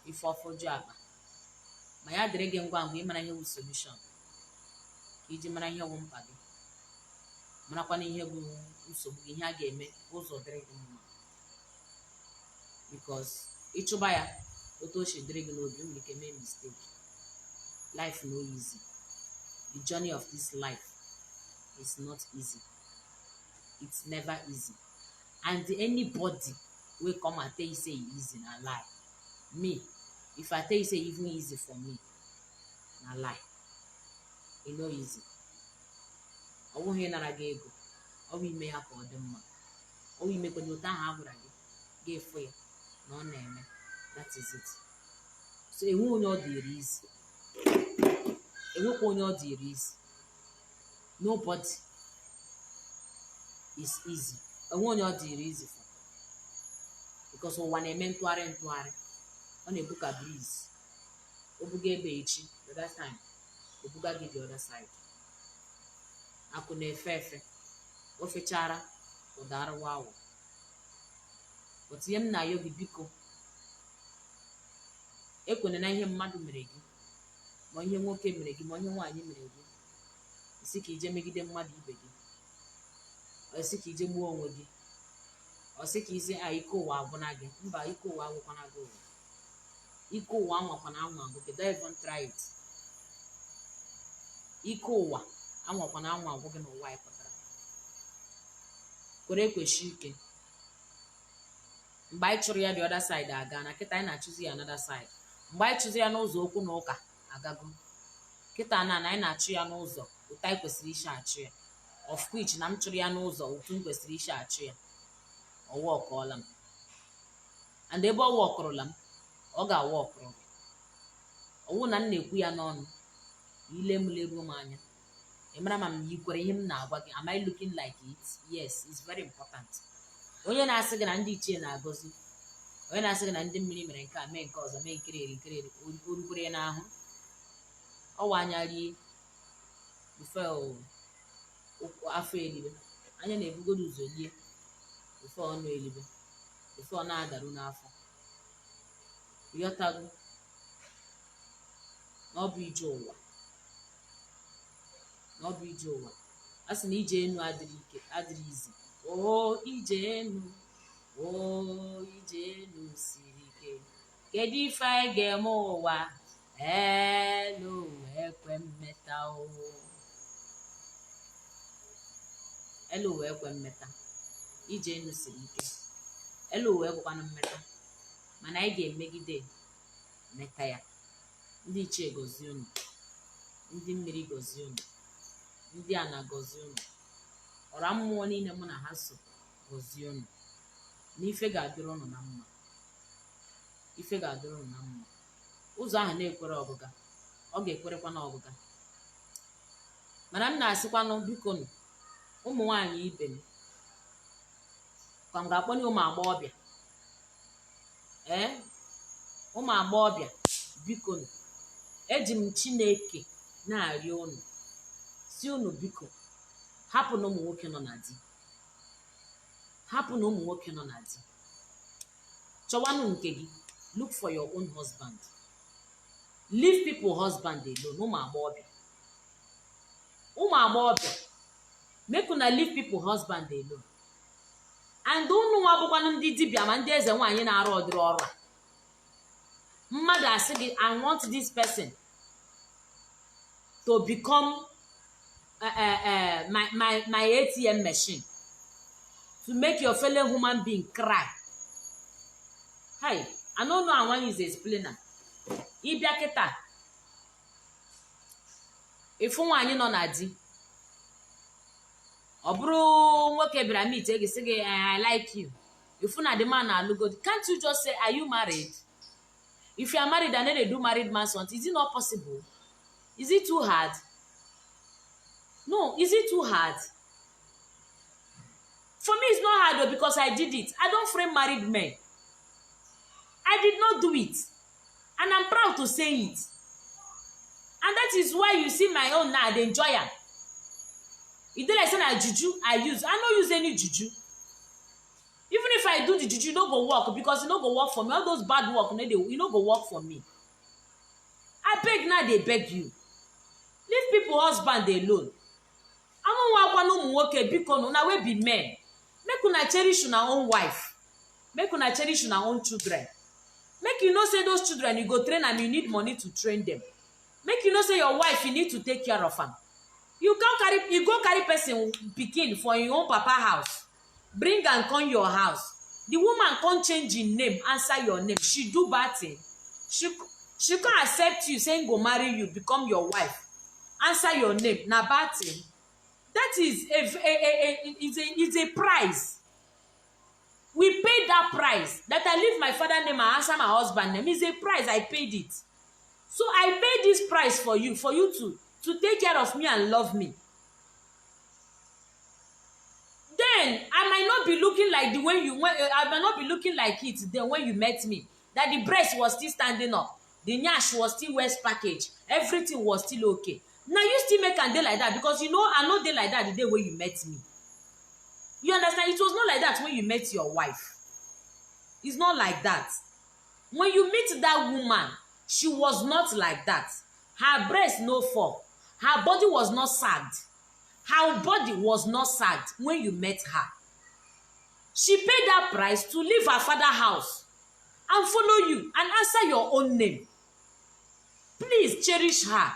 S1: ife ọfọjụ akpa, ma ya dịrị gị ngwa ngwa ịmara ihe wụ solution, ka iji mara ihe wụ mkpa gị, marakwana ihe bụ nsogbu gị, ihe a ga-eme ụzọ dịrị gị mma. Because ịchụba ya otu o si dịrị gị n'obi, nwere ike mee mistake. Life no easy. The journey of this life is not easy. It's never easy. And anybody will come and tell you say e easy, na lie. Me, if I tell you say even easy for me, na lie. E no easy. Ọ bụghị ịnara gị ego, ọ bụ ime ya ka ọ dị mma, ọ bụ imekwenye otu ahụ a gwara gị ga-efu ya na ọ na-eme. That is it. So enwe onye ọ dịrị isi, enwekwa onye ọ dịrị isi. Nobody is easy. Enwe onye ọ dịrị isi for, because ụwa na-eme ntụgharị ntụgharị. Ọ na-ebu ka breeze. O buga ebe echi, the other time o buga gị the other side. Akụ na-efe efe, o fechara ụdarịwa awụ. But ihe m na-ayọ gị, biko ekwene na ihe mmadụ mere gị, ma ihe nwoke mere gị, ma ihe nwaanyị mere gị, isi ka ije megide mmadụ ibe gị, osi ka ije gbuo onwe gị, osi ka isi ike ụwa agwụna gị. Mba, ike ụwa agwụkwana gị ụwa. Ike ụwa anwakwana anwa agwụ gị. Don't even try it. Ike ụwa anwakwana anwa agwụ gị n'ụwa anyị pụtara. Kwere ekweshi ike. Mgbe anyị chụrụ ya the other side aga, na kịta anyị na-achụzi ya another side. Mgbe anyị chụzi ya n'ụzọ okwu na ụka agago, kịta na anyị na-achụ ya n'ụzọ otu anyị kwesịrị isi achụ ya. Of which na m chụrụ ya n'ụzọ otu m kwesịrị isi achụ ya, ọ wọkọọla m. And ebe ọ wọkụrụla m, ọ ga-awọkụrụ gị. Ọwụ na m na-ekwu ya n'ọnụ, ile m leruo m anya, ị mara ma m yikwere ihe m na-agwa gị. Am I looking like it? Yes, it's very important. Onye na-asị gị na ndị ichie na-agọzi, onye na-asị gị na ndị mmiri mere nke a mee nke ọzọ, mee nkiri eri o rukwere n'ahụ. Ọwa anya rie bufe afọ elibe, anya na-ebugodo ụzọ lie bufe ọnụ elibe, bufe ọ na-adaru n'afọ. Ịghọtago na ọ bụ ije ụwa, na ọ bụ ije ụwa. A sị na ije enu adịrị izi. Oo ije enu, Oh, ijenu siri ike. Kedu ife anyị ga-eme ụwa? Elu ekwe mmeta o. Elu ekwe mmeta. Ijenu siri ike. Elu ekwekwana mmeta. Mana anyị ga-emegide meta ya. Ndị ichie gozie unu. Ndị mmiri gozie unu. Ndị ana gozie unu. Ọra mmụọ niile mụ na ha so gozie unu. N'ife ga-adịrị unu na mma. Ife ga-adịrị unu na mma. Ụzọ ahụ na-ekwere ọgụga, ọ ga-ekwerekwa na ọgụga. Mana m na-asịkwanụ biko nụ, ụmụ nwaanyị ibe m, ka m ga-akpọnye ụmụ agbọghọbịa. Ụmụ agbọghọbịa, biko nụ, eji m Chineke na-arịọ unu, si unu biko, hapụ na ụmụ nwoke nọ na di. Hapụ na ụmụ nwoke nọ na di. Chọwanụ nke gị. Look for your own husband. Leave people husband alone. Ụmụ agbọghọbịa. Ụmụ agbọghọbịa. Make una leave people husband alone. And unu nwa bụkwanụ ndị dibịa ma ndị eze nwaanyị na-arụ ọdịrị ọrụ a. Mmadụ asị gị, I want this person to become my ATM machine. To make your fellow human being cry. Hi, I don't know Anwanyi is explainer. Ịbịa kịta, ifu nwaanyị nọ na di. Ọ bụrụ nwoke bịara meet gị sị gị, I like you. Ifu na the man na-alụgo. Can't you just say, are you married? If you are married and then they do married man something, is it not possible? Is it too hard? No, is it too hard? For me, it's not hard though, because I did it. I don't frame married men. I did not do it. And I'm proud to say it. And that is why you see my own now, they enjoy it. If they like say na juju I use, I don't use any juju. Even if I do the juju, it no go work, because it no go work for me. All those bad work, you no go work for me. I beg now, they beg you. Leave people husband alone. I don't want one nwoke biko na we be men. Make una cherish una own wife. Make una cherish una own children. Make you know say those children you go train and you need money to train them. Make you know say your wife you need to take care of am. You go carry person pikin for your own papa house. Bring and come your house. The woman can't change in name, answer your name. She do bad thing. She can't accept you saying go marry you, become your wife. Answer your name. Na bad thing. That is a price. We paid that price. That I leave my father's name and answer my husband's name is a price. I paid it. So I paid this price for you to take care of me and love me. Then I might not be looking like I might not be looking like it then when you met me. That the breast was still standing up, the nyash was still west package, everything was still okay. Now you still make a day like that, because you know I know day like that the day when you met me. You understand? It was not like that when you met your wife. It's not like that. When you meet that woman, she was not like that. Her breast no fall. Her body was not sagged. Her body was not sagged when you met her. She paid that price to leave her father's house and follow you and answer your own name. Please cherish her.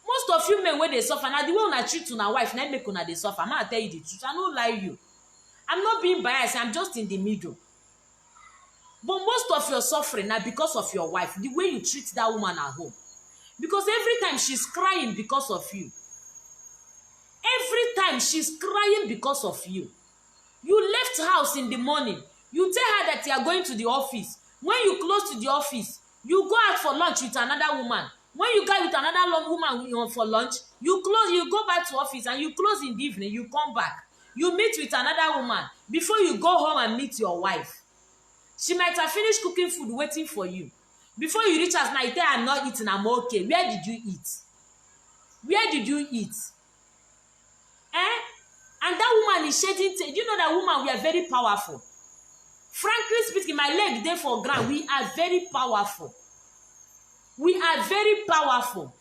S1: Most of you men when they suffer, now the way una treat una wife, na make una dey suffer. I'm gonna tell you the truth. I don't lie you. I'm not being biased. I'm just in the middle. But most of your suffering now because of your wife, the way you treat that woman at home. Because every time she's crying because of you. Every time she's crying because of you. You left house in the morning. You tell her that you are going to the office. When you close to the office, you go out for lunch with another woman. When you go with another woman for lunch, you go back to office and you close in the evening, you come back. You meet with another woman before you go home and meet your wife. She might have finished cooking food waiting for you. Before you reach us now, you tell her I'm not eating, I'm okay. Where did you eat? Where did you eat? And that woman is shedding tears. You know that woman, we are very powerful. Frankly speaking, my leg there for ground. We are very powerful. We are very powerful.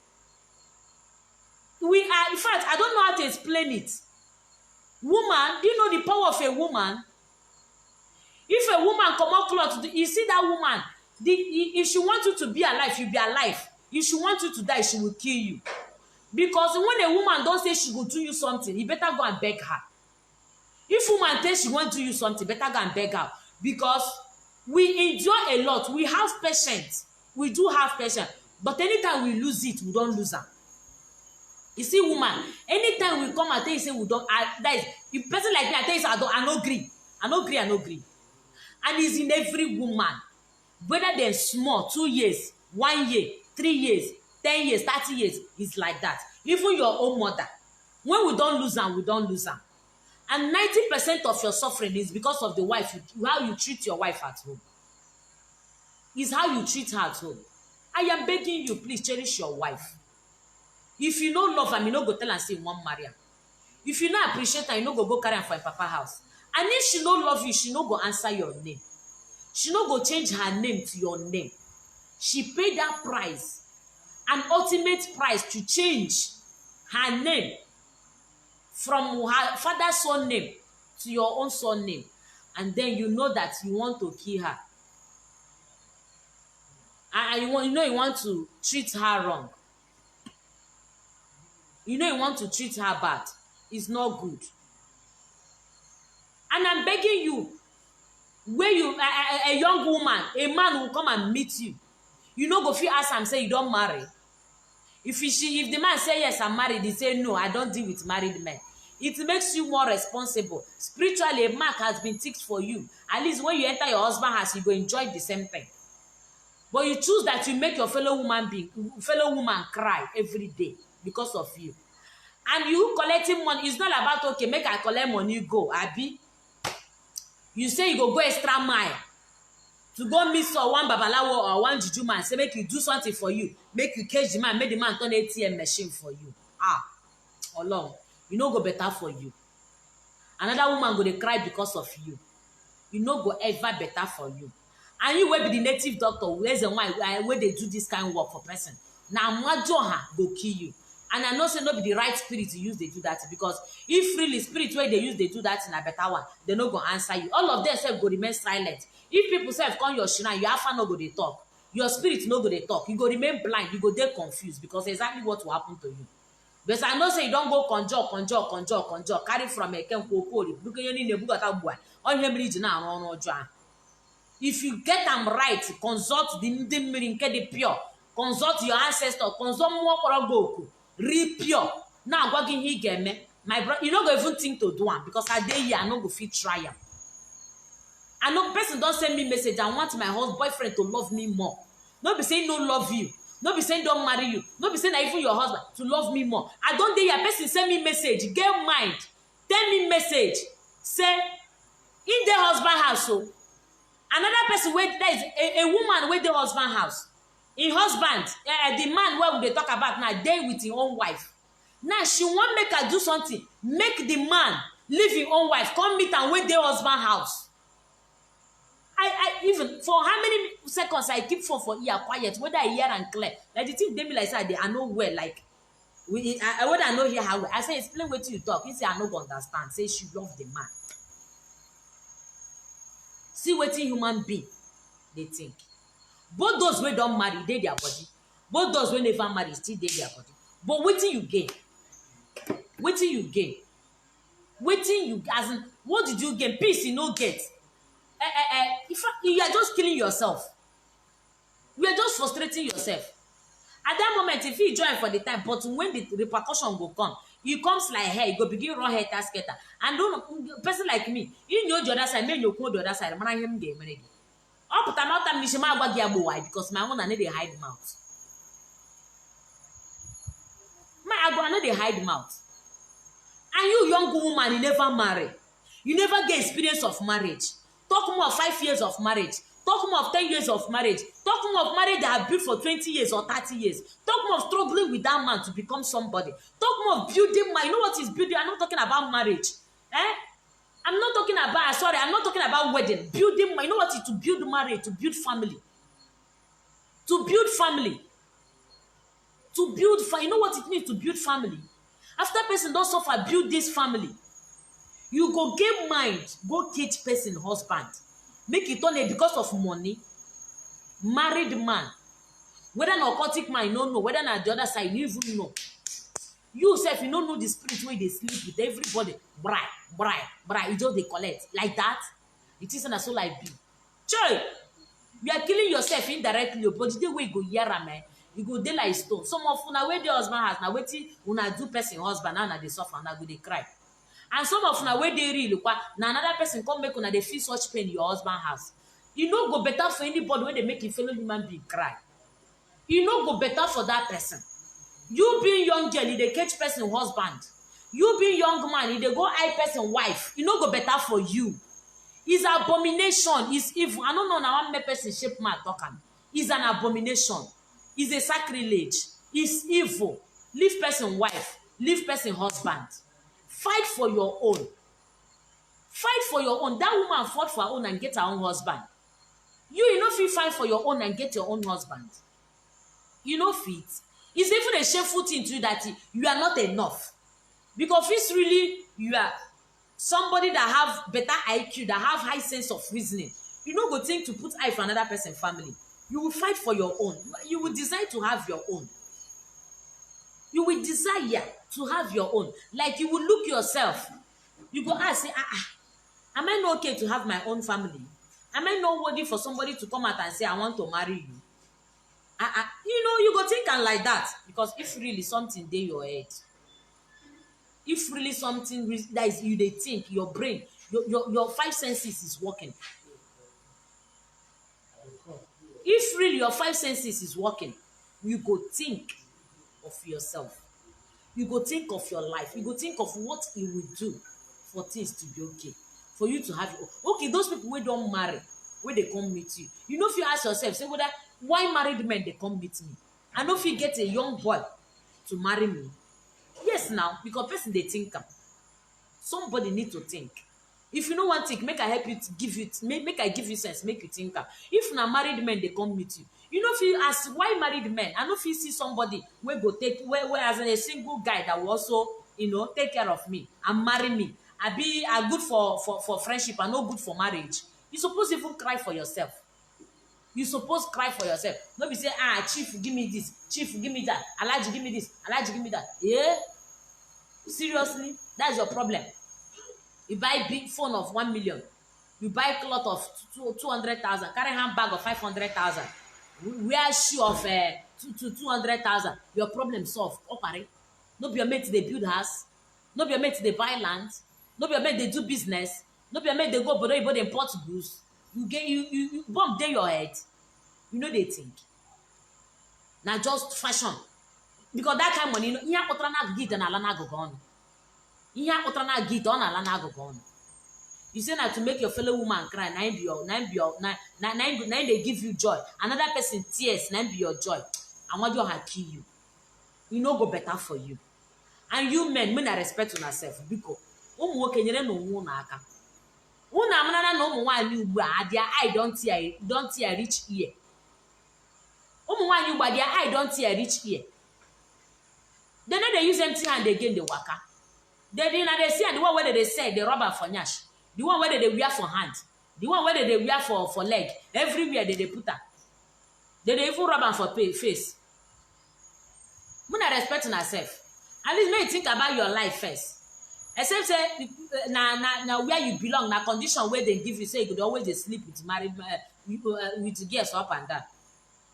S1: We are, in fact, I don't know how to explain it. Woman, do you know the power of a woman? If a woman come out cloth, you see that woman, if she wants you to be alive, you be alive. If she wants you to die, she will kill you. Because when a woman don't say she will do you something, you better go and beg her. If woman thinks she won't do you something, better go and beg her. Because we endure a lot. We have patience. We do have patience. But anytime we lose it, we don't lose her. You see, woman, anytime we come and tell you say we don't, that is, if person like me, I tell you say I don't agree. I don't agree. And it's in every woman. Whether they're small, 2 years, 1 year, 3 years, 10 years, 30 years, it's like that. Even your own mother. When we don't lose her, we don't lose her. And 90% of your suffering is because of the wife, how you treat your wife at home. It's how you treat her at home. I am begging you, please cherish your wife. If you don't love her, you no go tell her say you want marry her. If you not appreciate her, you no go carry her for a papa house. And if she don't love you, she no go answer your name. She no go change her name to your name. She paid that price, an ultimate price, to change her name from her father's son name to your own son name. And then you know that you want to kill her. And you want to treat her wrong. You want to treat her bad. It's not good. And I'm begging you, where you a young woman, a man will come and meet you. You no go fit ask am say you don't marry. If the man say yes, I'm married, he say no, I don't deal with married men. It makes you more responsible. Spiritually, a mark has been ticked for you. At least when you enter your husband's house, you go enjoy the same thing. But you choose that you make your fellow woman cry every day because of you. And you collecting money, it's not about, okay, make I collect money, go, abi. You say you go extra mile to go meet one babalawo or one juju man, say make you do something for you, make you cage the man, make the man turn ATM machine for you. Along, you no go better for you. Another woman go dey cry because of you. You no go ever better for you. And you will be the native doctor, ezenwanyi, where they do this kind of work for person. Now, majoha go kill you. And I know say no be the right spirit to use they do that, because if really spirit where they use they do that in a better one, they no go answer you. All of them self go remain silent. If people self come your shrine, your alpha no go they talk. Your spirit no go they talk. You go remain blind. You go they confused, because exactly what will happen to you. But I know say you don't go conjure, carry from a camp if you get them right, consult the pure, consult your ancestor, consult more real pure. Now what can he get me? My brother, you don't go even think to do one, because I day here, I no go fit try am. I know person don't send me message. I want my boyfriend to love me more. No be saying no love you. No be saying don't marry you. No be saying that even your husband to love me more. I don't dare your person send me message. Get mind. Tell me message. Say in the husband house. So another person where there is a woman with the husband house. In husband, the man where they talk about now, they with his own wife. Now she want make her do something. Make the man leave his own wife. Come meet and wait the husband house. I even for how many seconds I keep phone for ear quiet, whether I hear and clear. Like the thing they be like say they are nowhere. Like whether I know hear how I say explain what you talk. He say I no go understand. Say she love the man. See what human being they think. Both those wey don't marry, they their body. Both those wey never marry, still they their body. But wetin you gain? Wetin you gain? Wetin you as in, what did you gain? Peace you no get. If you are just killing yourself, you are just frustrating yourself. At that moment, if you join for the time, but when the repercussion will come, you comes like hair, you go begin run hair tasketer. And don't person like me, you know the other side, make you go the other side. Man, I am there, man. Up to now, time Nishima Wagiabo, why? Because my own, I need to hide mouth. My I know they hide mouth. And you young woman, you never marry. You never get experience of marriage. Talk more of 5 years of marriage. Talk more of 10 years of marriage. Talk more of marriage that have built for 20 years or 30 years. Talk more of struggling with that man to become somebody. Talk more of building. You know what is building? I'm not talking about marriage. I'm not talking about, I'm not talking about wedding. Building. You know what is to build marriage, to build family. To build family. To build, you know what it means to build family. After person don't suffer, build this family. You go get mind, go teach person husband. make it only because of money. Married man, whether an occultic man, you don't know, whether na the other side, you even know. You self, you don't know the spirit where they sleep with everybody. You just they collect like that. It isn't so like be. Choy, you are killing yourself indirectly, but the way you go hear man, you go dey like stone. Some of una where the husband has now waiting una do person husband now they suffer now go they cry. And some of una where they real now another person come make una they feel such pain your husband has. You know go better for anybody when they make a fellow human being cry. You know go better for that person. You being young girl, they catch person husband. You being young man, they go eye person wife. You know go better for you. It's abomination. It's evil. I don't know now one person shape my talking. It's an abomination. It's a sacrilege. It's evil. Leave person wife. Leave person husband. Fight for your own. Fight for your own. That woman fought for her own and get her own husband. You know if you fight for your own and get your own husband. You know fit. It's even a shameful thing to you that you are not enough. Because it's really you are somebody that have better IQ, that have high sense of reasoning. You don't go think to put eye for another person's family. You will fight for your own. You will desire to have your own. You will desire to have your own. Like you will look yourself. You go ask, say, am I not okay to have my own family? Am I not worthy for somebody to come out and say, I want to marry you? You know, you go think and like that. Because if really something dey your head, if really something that is you they think, your brain, your five senses is working. If really your five senses is working, you go think of yourself. You go think of your life. You go think of what it will do for things to be okay. For you to have it. Okay, those people who don't marry, where they come meet you. You know if you ask yourself, say whether why married men they come meet me? I know if you get a young boy to marry me. Yes, now, because person they think somebody need to think. If you know one thing, make I help you to give you, make I give you sense, make you think. If na married men they come meet you, you know if you ask why married men, I know if you see somebody where go take where as a single guy that will also take care of me and marry me. I good for friendship and not good for marriage. You suppose even cry for yourself. You suppose cry for yourself. Not be say, chief, give me this, chief, give me that, Alaji, give me this, Alaji, give me that. Yeah? Seriously? That's your problem. You buy big phone of 1 million. You buy cloth of 200,000. Carry handbag of 500,000. Wear shoe of 200,000. Your problem solved. Okay. No be your mate they build house. No be your mate they buy land. No be your mate they do business. No be your mate they go but they import goods. You bump there your head. You know they think. Now just fashion. Because that kind of money, you know, you say that to make your fellow woman cry, nine they give you joy. Another person tears, nine be your joy. And what you have kill you. You know go better for you. And you men I respect on yourself because their eye don't tear reach ear. Their eye don't tear reach ear. Then they use empty hand again, the waka. They see the one where they say the rubber for nyash, the one where they wear for hand, the one where they wear for leg, everywhere they put her. They even rubber for face. I respect myself. At least may you think about your life first. Except say now where you belong, now condition where they give you say you could always sleep with married with girls up and down.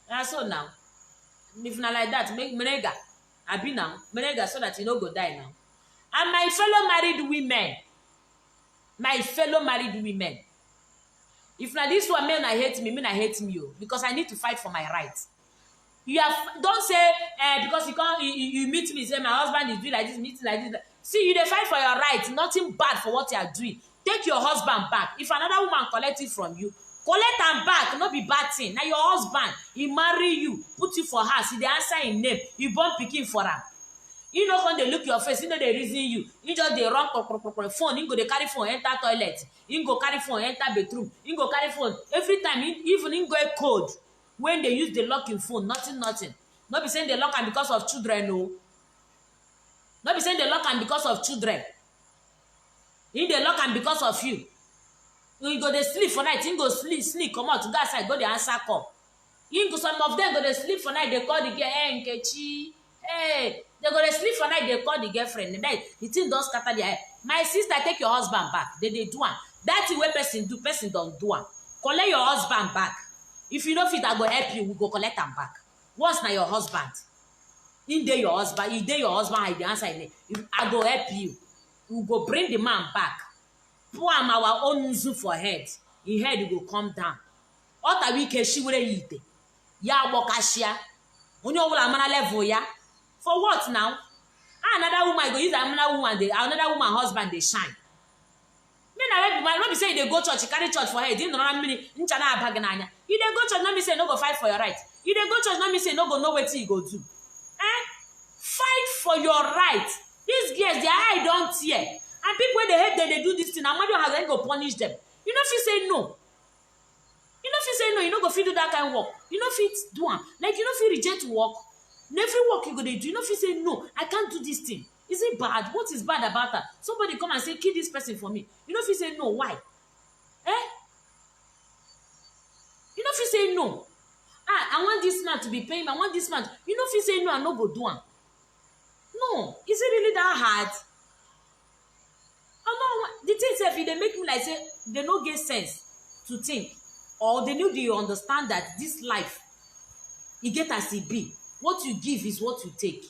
S1: And so now, if not like that, make menega. I be now, menega so that you no go die now. And my fellow married women, if now this one men I hate me, because I need to fight for my rights. You have don't say because you meet me say my husband is doing like this, meeting like this. See, you dey fight for your rights, nothing bad for what you are doing. Take your husband back. If another woman collect it from you, collect am back, no be bad thing. Now your husband, he marry you, put you for house, he dey answer him name, you born pikin for am. You know when they look your face, you know they reason you. You just they run phone, you go they carry phone, enter toilet, you go carry phone, enter bedroom, you go carry phone. Every time, even you go code. When they use the locking phone, nothing. Not be saying they lock am because of children, no. Not be saying they lock am because of children. In they lock am because of you. You go dey sleep for night, you go sleep, come out to go outside, go dey answer call. You go, some of them go dey sleep for night, they call the girl, hey, Nkechi, hey, they go dey sleep for night, they call the girlfriend. The thing don scatter their head. My sister, take your husband back. They do am. That thing wey person do, person don't do am. Collect your husband back. If you no fit, I go help you, we go collect am back. Once na your husband, in dey your husband, you dey your husband, I dey answer him. I go help you. We go bring the man back. Pour am our own nzu for head. His head go come down. Ota wike shiwere yite. Ya bokashia. Onye obula mana level ya. For what now? Another woman go use another woman husband they shine. Me na no be say they go church, carry church for head. You no mini ncha na abag n'anya. You dey go church, no me say no go fight for your right. You dey go church, no me say no go know wetin you go do. Fight for your right. These girls, their eye don't tear. And people when they hate them, they do this thing. And Mario has then go punish them. You know if you say no. You know if you say no, you know go fit do that kind of work. You know if it do am. Like you know if you reject work. Every work you go dey do. You know if you say no, I can't do this thing. Is it bad? What is bad about that? Somebody come and say, kill this person for me. You know if you say no, why? You know if you say no. I want this man to be paying. I want this man. You know if you say no, I no go do am. No, is it really that hard? Oh no, the thing if they make me like say they no get sense to think, or they need to understand that this life, you get as it be. What you give is what you take.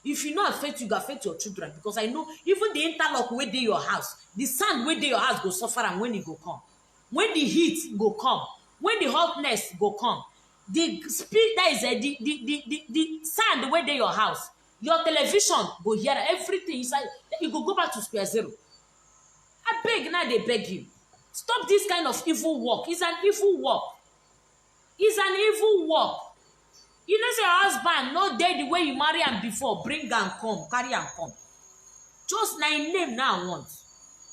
S1: If you not affect, you go affect your children. Because I know even the interlock where dey your house, the sand where dey your house go suffer, and when it go come, when the heat go come, when the hotness go come, the speed that is the sand where dey your house. Your television go hear everything inside. You go back to square zero. I beg now, they beg you. Stop this kind of evil work. It's an evil work. It's an evil work. You know, say your husband no dey the way you marry him before. Bring and come, carry and come. Just na him name now I want.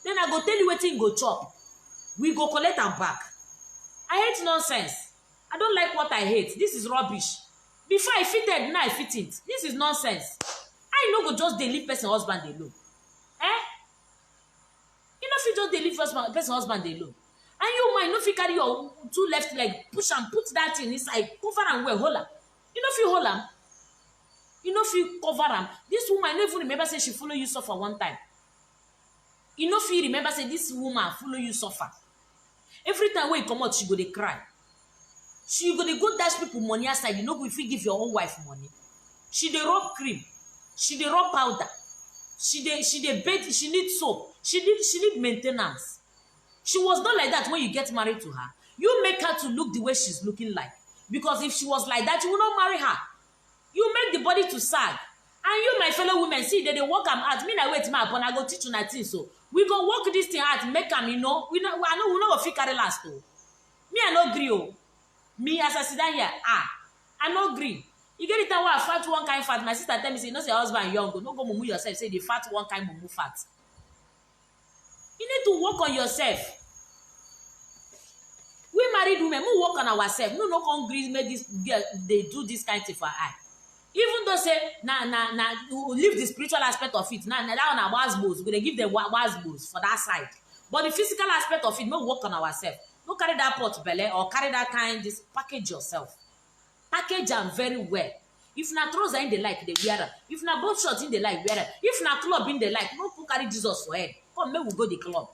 S1: Then I go tell you wetin go chop. We go collect am back. I hate nonsense. I don't like what I hate. This is rubbish. Before I fitted, now I fit it. This is nonsense. I no go just dey leave person husband alone. You know if you just dey leave person husband alone. And you might no fit carry your two left leg, push and put that in inside, cover and wear hold am. You know if you hold am. You know if you cover am. This woman no even remember say she follow you suffer one time. You know if you remember say this woman follow you suffer. Every time when you come out, she go dey cry. She go dey go dash people money outside. You know if you give your own wife money. She dey rub cream. She dey rub powder. She dey bathe. She need soap. She need maintenance. She was not like that when you get married to her. You make her to look the way she's looking like. Because if she was like that, you will not marry her. You make the body to sag. And you, my fellow women, see that they work am out. Me na wait my upon I go teach you nothing. So we go work this thing out, make them, you know. We not go fit carry last though. Me I no agree. Oh. Me as I sit down here, I no agree. You get it that way, I fat one kind fat. My sister tell me say, no, say your husband young. Go no go mumu yourself. Say the fat one kind mumu fat. You need to work on yourself. We married women, we work on ourselves. No come agree make this girl they do this kind of thing for her. Even though say leave the spiritual aspect of it. Now that one are wasbos. We're gonna give them wasbos for that side. But the physical aspect of it, we work on ourselves. No carry that pot belly or carry that kind. Just package yourself. Package them very well. If na trouser in the like, they wear them. If na both shorts in the like, wear them. If na club in the like, no put carry Jesus for head. Come, make we go the club.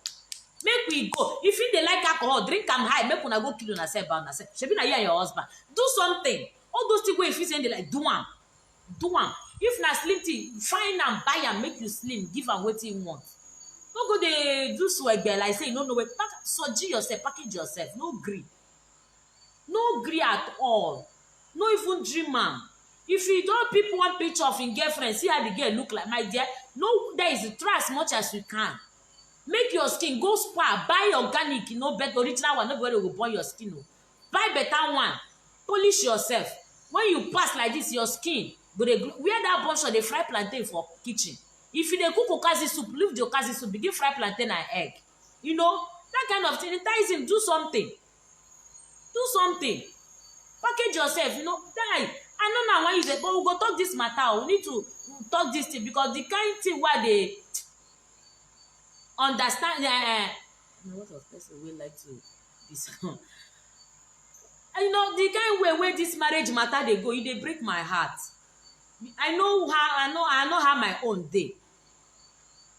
S1: Make we go. If you dey like alcohol, drink am high. Make una go kill una self by una self. Shebi na you and your husband. Do something. All those things wey if you say in the like, do am. Do am. If na slim tea, find am, buy am, make you slim. Give am wetin you want. No go dey do swagger like say you no know where. Soji yourself, package yourself. No gree. No gree at all. No even dream am. If you don't people want picture of your girlfriend, see how the girl look like, my dear. No, there is try as much as you can. Make your skin go spa, buy organic, you know, better original one. Nobody will burn your skin. No. Buy better one. Polish yourself. When you pass like this, your skin go dey wear that bunch of the fry plantain for kitchen. If you dey cook okazi soup, leave the okazi soup, begin fry plantain and egg. You know that kind of thing. Entice him. Do something. Do something. Package yourself. You know. Die. I know now why you say, but we go talk this matter. We need to talk this thing because the kind thing where they understand You know, what of person will like to be so. You know, the kind way this marriage matter they go, they break my heart. I know how my own day.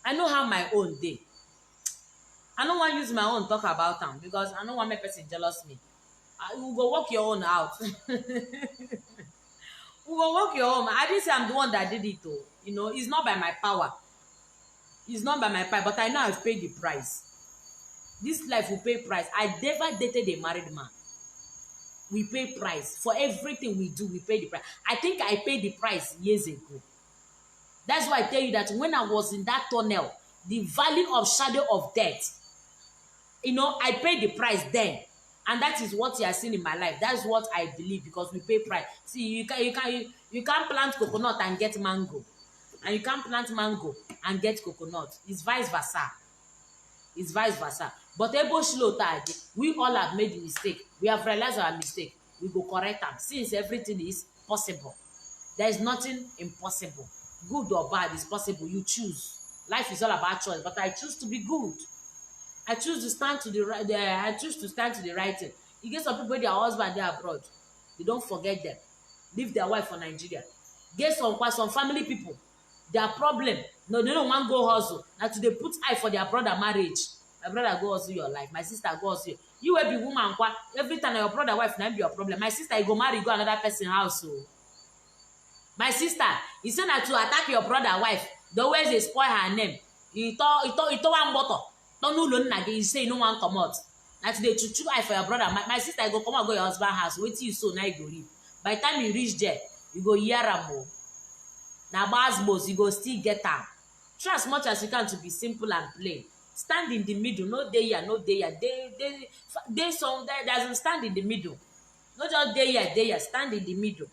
S1: I know how my own day. I don't want to use my own talk about them because I don't want my person jealous me. You will go work your own out. We will work your own. I didn't say I'm the one that did it though. You know, it's not by my power. It's not by my power, but I know I've paid the price. This life will pay price. I never dated a married man. We pay price. For everything we do, we pay the price. I think I paid the price years ago. That's why I tell you that when I was in that tunnel, the valley of shadow of death, you know, I paid the price then. And that is what you are seeing in my life. That's what I believe because we pay price. See, you can't plant coconut and get mango. And you can't plant mango and get coconut. It's vice versa. It's vice versa. But we all have made a mistake. We have realized our mistake. We go correct them. Since everything is possible. There is nothing impossible. Good or bad is possible. You choose. Life is all about choice. But I choose to be good. I choose to stand to the right. I choose to stand to the right thing. You get some people, their husband, they're abroad. They don't forget them. Leave their wife for Nigeria. Get some family people. Their problem. No, they don't want to go hustle. Now to they put eye for their brother marriage. My brother go hustle your life. My sister go hustle you. You will be woman. Every time your brother wife now be your problem. My sister, you go marry, go another person house. So. My sister, he said that to attack your brother wife. The ways they spoil her name. He told one bottle. Don't know nna you say no one come out. Na today chuchu eye for your brother. My sister go come and go your husband house. Wait till you so now you go leave. By the time you reach there, you go hear am o. Na gbas you go still get am. Try as much as you can to be simple and plain. Stand in the middle. No dey here, no dey here. They some there doesn't stand in the middle. No just dey here. Stand in the middle.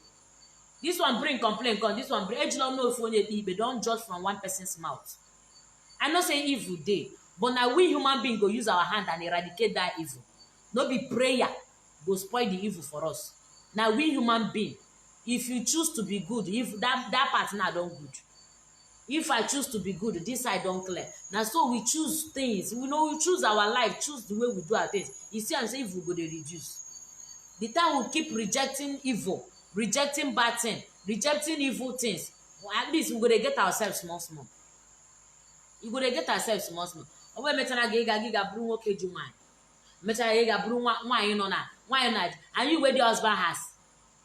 S1: This one bring complaint come. This one bring. Age don't know if you don't judge from one person's mouth. I no say evil dey. But now we human beings go use our hand and eradicate that evil. No be prayer go spoil the evil for us. Now we human beings, if you choose to be good, if that part now don't good. If I choose to be good, this side don't clear. Now so we choose things. We choose our life, choose the way we do our things. You see, I'm saying evil go dey reduce. The time we keep rejecting evil, rejecting bad things, rejecting evil things, well, at least we go dey get ourselves small. You go dey get ourselves small. Owe mechana ga buru nwoke ju nwanyị. Mechana ga buru nwanyị nọ na and you wey the husband has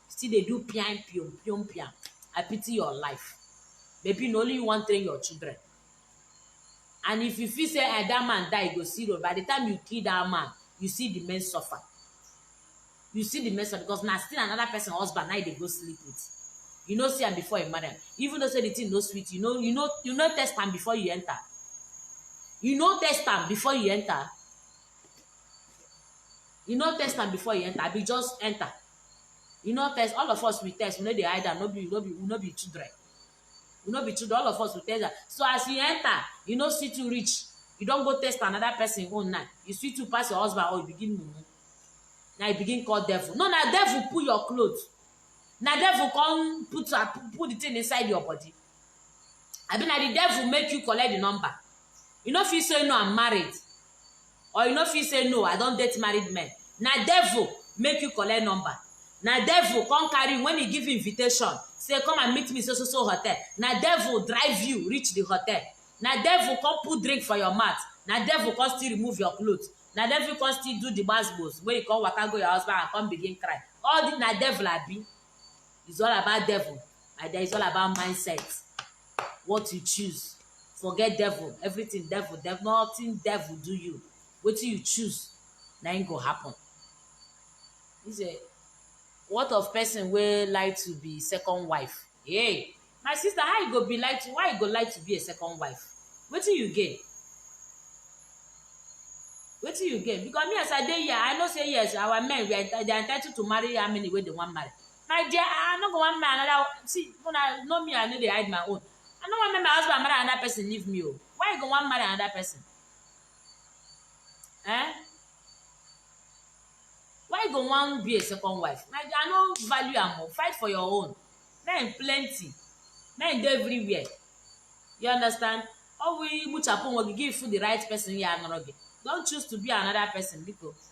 S1: still dey do piam. I pity your life. Maybe only you want train your children. And if you feel say that man die, you go see road. By the time you kill that man, you see the men suffer. You see the men suffer because now still another person husband now they go sleep with. You know see am before you marry. Even though say the thing no sweet, you know test am before you enter. You know test am before you enter. You know test am before you enter. Be just enter. You know test. All of us we test. We know they hide am. No be children. We no be children. All of us we test that. So as you enter, you know see to reach. You don't go test another person own night. You see to pass your husband or you begin mumu. Now you begin call devil. No, now devil pull your clothes. Now devil come put the thing inside your body. I mean, now the devil make you collect the number. You know if you say no, I'm married. Or you know if you say no, I don't date married men. Now devil make you collect number. Now devil come carry when he give invitation. Say come and meet me so hotel. Now devil drive you reach the hotel. Now devil come put drink for your mouth. Now devil come still remove your clothes. Now devil come still do the basbos where you come waka go your husband and come begin cry. All the now devil abi. It's all about devil. And it's all about mindset. What you choose. Forget devil. Everything devil. Nothing devil do you. What you choose, now ain't go happen. He say, what of person will like to be second wife? Hey, my sister, how you go be like to? Why you go like to be a second wife? What do you gain? What do you gain? Because me as I dey here, I know say yes, our men they are entitled to marry how many way they want marry. My dear, I no go want marry another. See, when I know me, I know they hide my own. I no want my husband marry another person, leave me. Oh, why you go want marry another person? Why you go want be a second wife? My dear, I no value am more. Fight for your own. Men plenty. Men dey everywhere. You understand? Oh, we much upon we give you the right person here and Don't choose to be another person because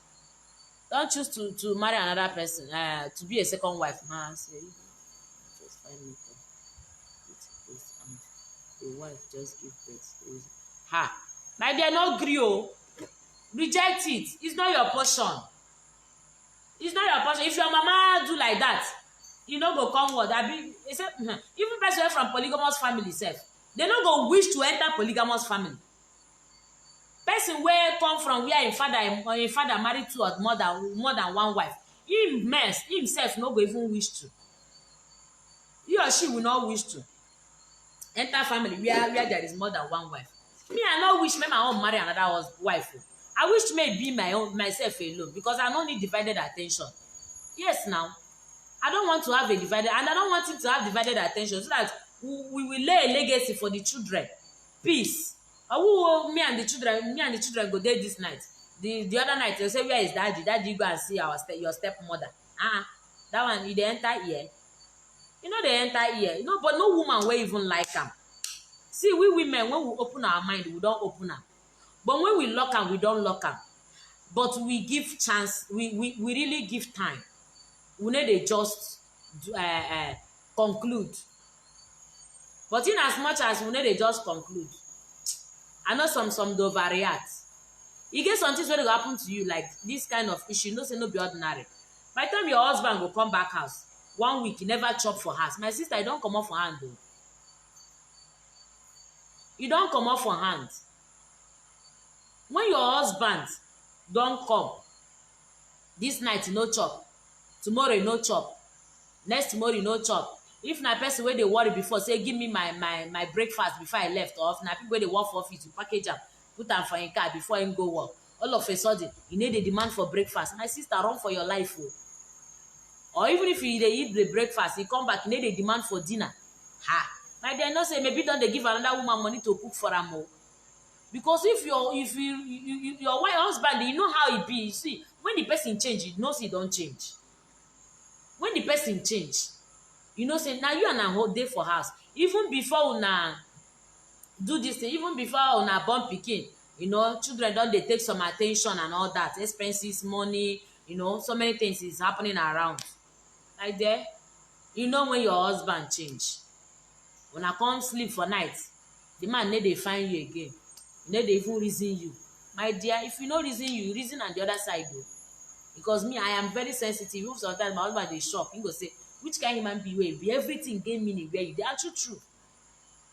S1: don't choose to marry another person to be a second wife. Man, say just find me this and the wife just give birth. Ha! My dear, no gree o. Reject it. It's not your portion. It's not your portion. If your mama do like that, you no go come what? Even person from polygamous family sef, they no go wish to enter polygamous family. Person wey come from where im father marry two or more than one wife, himself no go even wish to. He or she will not wish to enter family where there is more than one wife. Me, I no wish make my own marry another wife. I wish may be myself alone because I no need divided attention. Yes, now I don't want to have a divided, and I don't want him to have divided attention so that we will lay a legacy for the children. Peace. Me and the children go there this night. The other night they say, where is daddy? Daddy, go and see your stepmother. That one you dey enter here. You know they enter here. You know, but no woman will even like them. See, we women, when we open our mind, we don't open them. But when we lock them, we don't lock them. But we give chance. We really give time. We need to just conclude. But in as much as we need to just conclude, I know some dey overreact. E get something wey go happen to you like this kind of issue. You know, say no be ordinary. By the time your husband go come back house 1 week, he never chop for house. My sister, you don't come off for hand though. You don't come off for hand. When your husband don't come, this night you no chop, tomorrow you no chop, next tomorrow you no chop. If na person wey dey worry before say give me my breakfast before I left, or if na people wey dey work for office, you package am put am for im car before im go work, all of a sudden you need a demand for breakfast. My sister, run for your life o. Or even if you dey eat the breakfast, you come back, you need a demand for dinner. My dear, no say maybe don dey give another woman money to cook for am o. Because if your wife husband, you know how e be. You see, when the person change, you know say e don change. When the person change, you know say na you and am hold dey for house. Even before una do this thing, even before una born pikin, you know, children don dey take some attention and all that, expenses, money, you know, so many things is happening around. Like there, you know, when your husband change, una come sleep for night, the man no dey find you again. You no dey even reason you. My dear, if you no reason you, reason on the other side though. Because me, I am very sensitive. If sometimes my husband dey shock, he go say, which kind human be wey be everything get meaning where you dey? Actually true.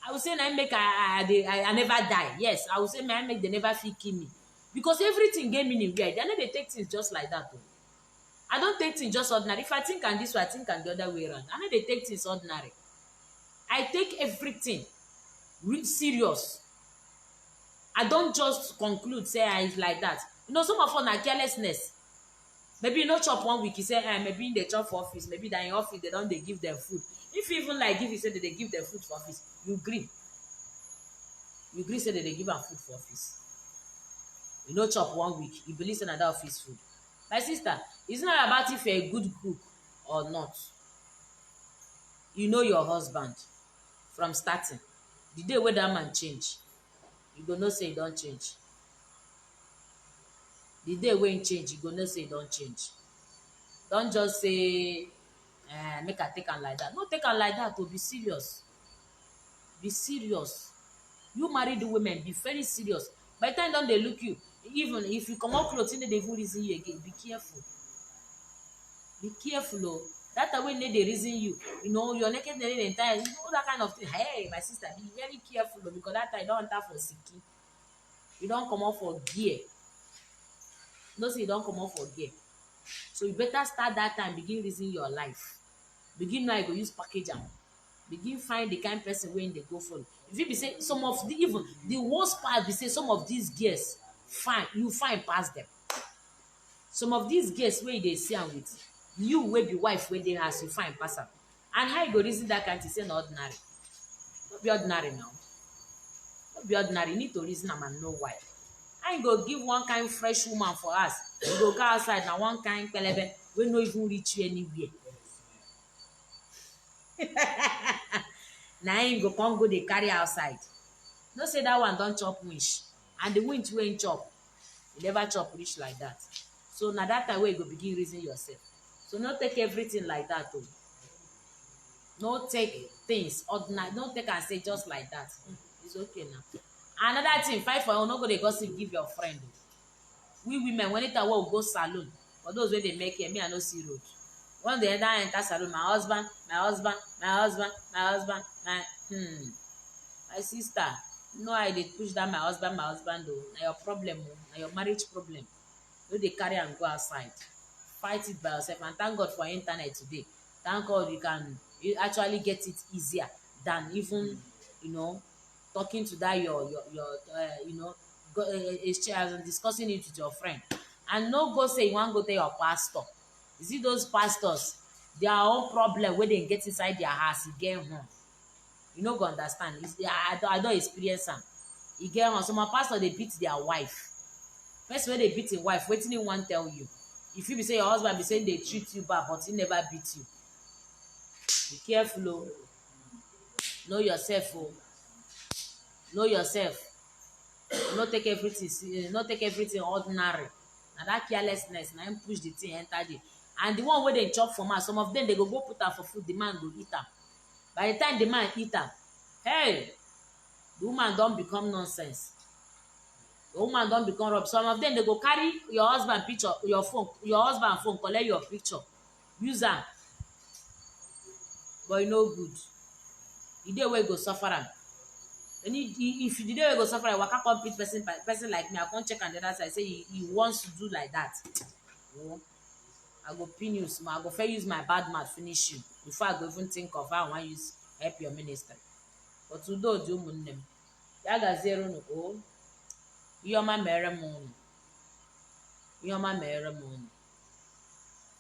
S1: I will say na make I never die. Yes, I will say na make they never fit kill me. Because everything get meaning where they no dey take things just like that though. I don't take things just ordinary. If I think and this way, I think and the other way around. I know they take things ordinary. I take everything serious. I don't just conclude, say I like that. You know, some of us are carelessness. Maybe you no chop 1 week, you say, maybe they chop for office, maybe that in office they don't they give them food. If you even like if you say that they give them food for office, you agree. You agree say that they give them food for office. You no chop 1 week, you believe in another office food. My sister, it's not about if you're a good cook or not. You know your husband from starting. The day where that man change, you go know say he don't change. The day when he change, you go know say he don't change. Don't just say, make I take am like that. No take am like that, to be serious. Be serious. You married women, be very serious. By the time don't they look you, even if you come out clothes, they even reason you again. Be careful. Be careful, oh. That way they reason you. You know, you're naked the entire, you know, that kind of thing. Hey, my sister, be very careful, oh, because that time you don't enter for sicky. You don't come out for gear. No, say you don't come out for gear. So you better start that time, begin reason your life. Begin now you go use package them. Begin find the kind of person when they go for. If you be say some of the even the worst part be say some of these girls fine, you find past them. Some of these girls where they see am with you wey be wife wey dey house, you find pass am. And how you go reason that kind thing say na ordinary? No be ordinary now. No be ordinary. You need to reason am and know why. I ain't go give one kind fresh woman for us. You go outside now one kind pelebe wey no even reach you anywhere. Now you go come go dey carry outside. No say that one don't chop wish, and the wind wey chop, you never chop reach like that. So now that time wey you go begin reason yourself. So no take everything like that o. No take things ordinary, no take am say just like that. It's okay now. Another thing, fight for no go dey gossip give your friend. We women, anytime we go salon, for those wey dey make hair, me I no see road. Once they enter salon, my husband, my sister, no, I dey push down my husband though. Na your problem o, na your marriage problem. No dey carry am go outside. Fight it by yourself, and thank God for internet today. Thank God you actually get it easier than even, talking to that your exchange and discussing it with your friend. And no go say you wan go tell your pastor. You see those pastors, their own problem wey dem get inside their house, e get home. You no go understand. I don experience am. E get home. Some pastor dey beat their wife. Person wey dey beat him wife, wetin he wan tell you? E fit be say your husband be saying dey treat you bad, but he never beat you. Be careful o. Know yourself o. Know yourself. No take everything ordinary. Na that carelessness na him push the thing enter there. And the one wey dey chop for mouth, some of them dey go put am for food, the man go eat am. By the time the man eat am, hey, the woman don become nonsense. The woman don become rubbish. Some of them dey go carry your husband picture, your husband phone, collect your picture, use am. But e no good. The day wey go suffer am. And if the day wey go suffer am, waka come beat person like me, I come check on the other side, say he wants to do like that. Oh, I go pin you small. I go first use my bad mouth finish you before I go even think of how I wan use help your ministry. But udo dị ụmụnne m. Ya gaziere unu o. Ihe ọma mere m unu. Ihe ọma mere m unu.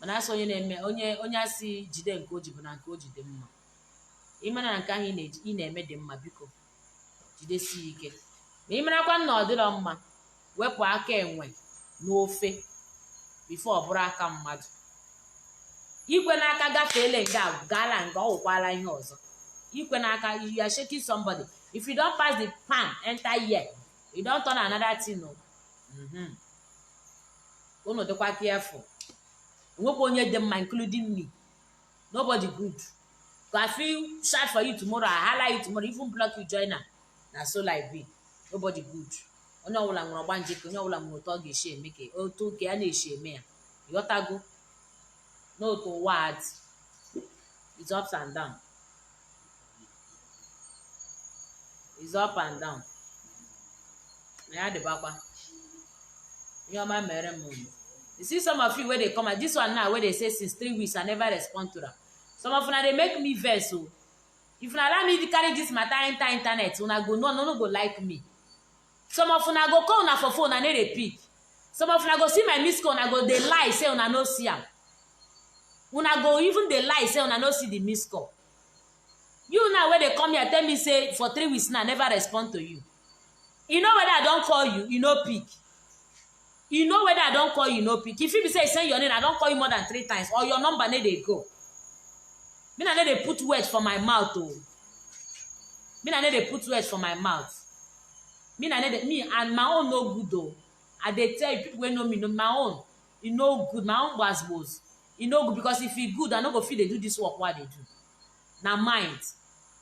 S1: Mana asị onye asị jide nke o ji bụ na nke o jide mma. Ịmara na nke ahụ ị na-eme dị mma, biko jidesi ike. Ma ịmarakwa na ọ dịrọ mma, wepụ aka enwe n'ofe bifo ọ bụrụ aka mmadụ. Ikwe n'aka gafeele nga gaala nga ọ wụkwala ihe ọzọ. Ikwe n'aka, you are shaking somebody. If you don't pass the pan enter here, you don't turn another thing o. Unu dịkwa careful. Nwekwa onye dị mma, including me. Nobody good. I feel sad for you tomorrow, I highlight you tomorrow, even block you, join am. Na so like be. Nobody good. Onye ọbụla nwere ọgba njike, onye ọbụla nwere otu ọ ga-esi eme ka otu ka a na-esi eme ya. Ịghọtago? N'otu ụwa dị. It's ups and down. It's up and down. Na ya dịbakwa. Ihe ọma mere m unu. You see some of you where they come, and this one now where they say since 3 weeks I never respond to them. Some of una they make me vex o. If una allow me to carry this matter enter internet, una go no go like me. Some of una go call una for phone and they pick. Some of una go see my missed call, una go dey lie say una no see am. Una go even dey lie say una no see the missed call. You now where they come here tell me say for 3 weeks now I never respond to you. You know whether I don't call you, you no pick. You know whether I don't call you, no pick. If you be say send your name, I don't call you more than 3 times, or your number need they go. Me na they put words for my mouth oh. Me na they put words for my mouth. Me and my own no good though. I dey tell you people wey know me, no my own, e no good. My own was e no good, because if e good, I no go fit dey do this work what they do. Na mind.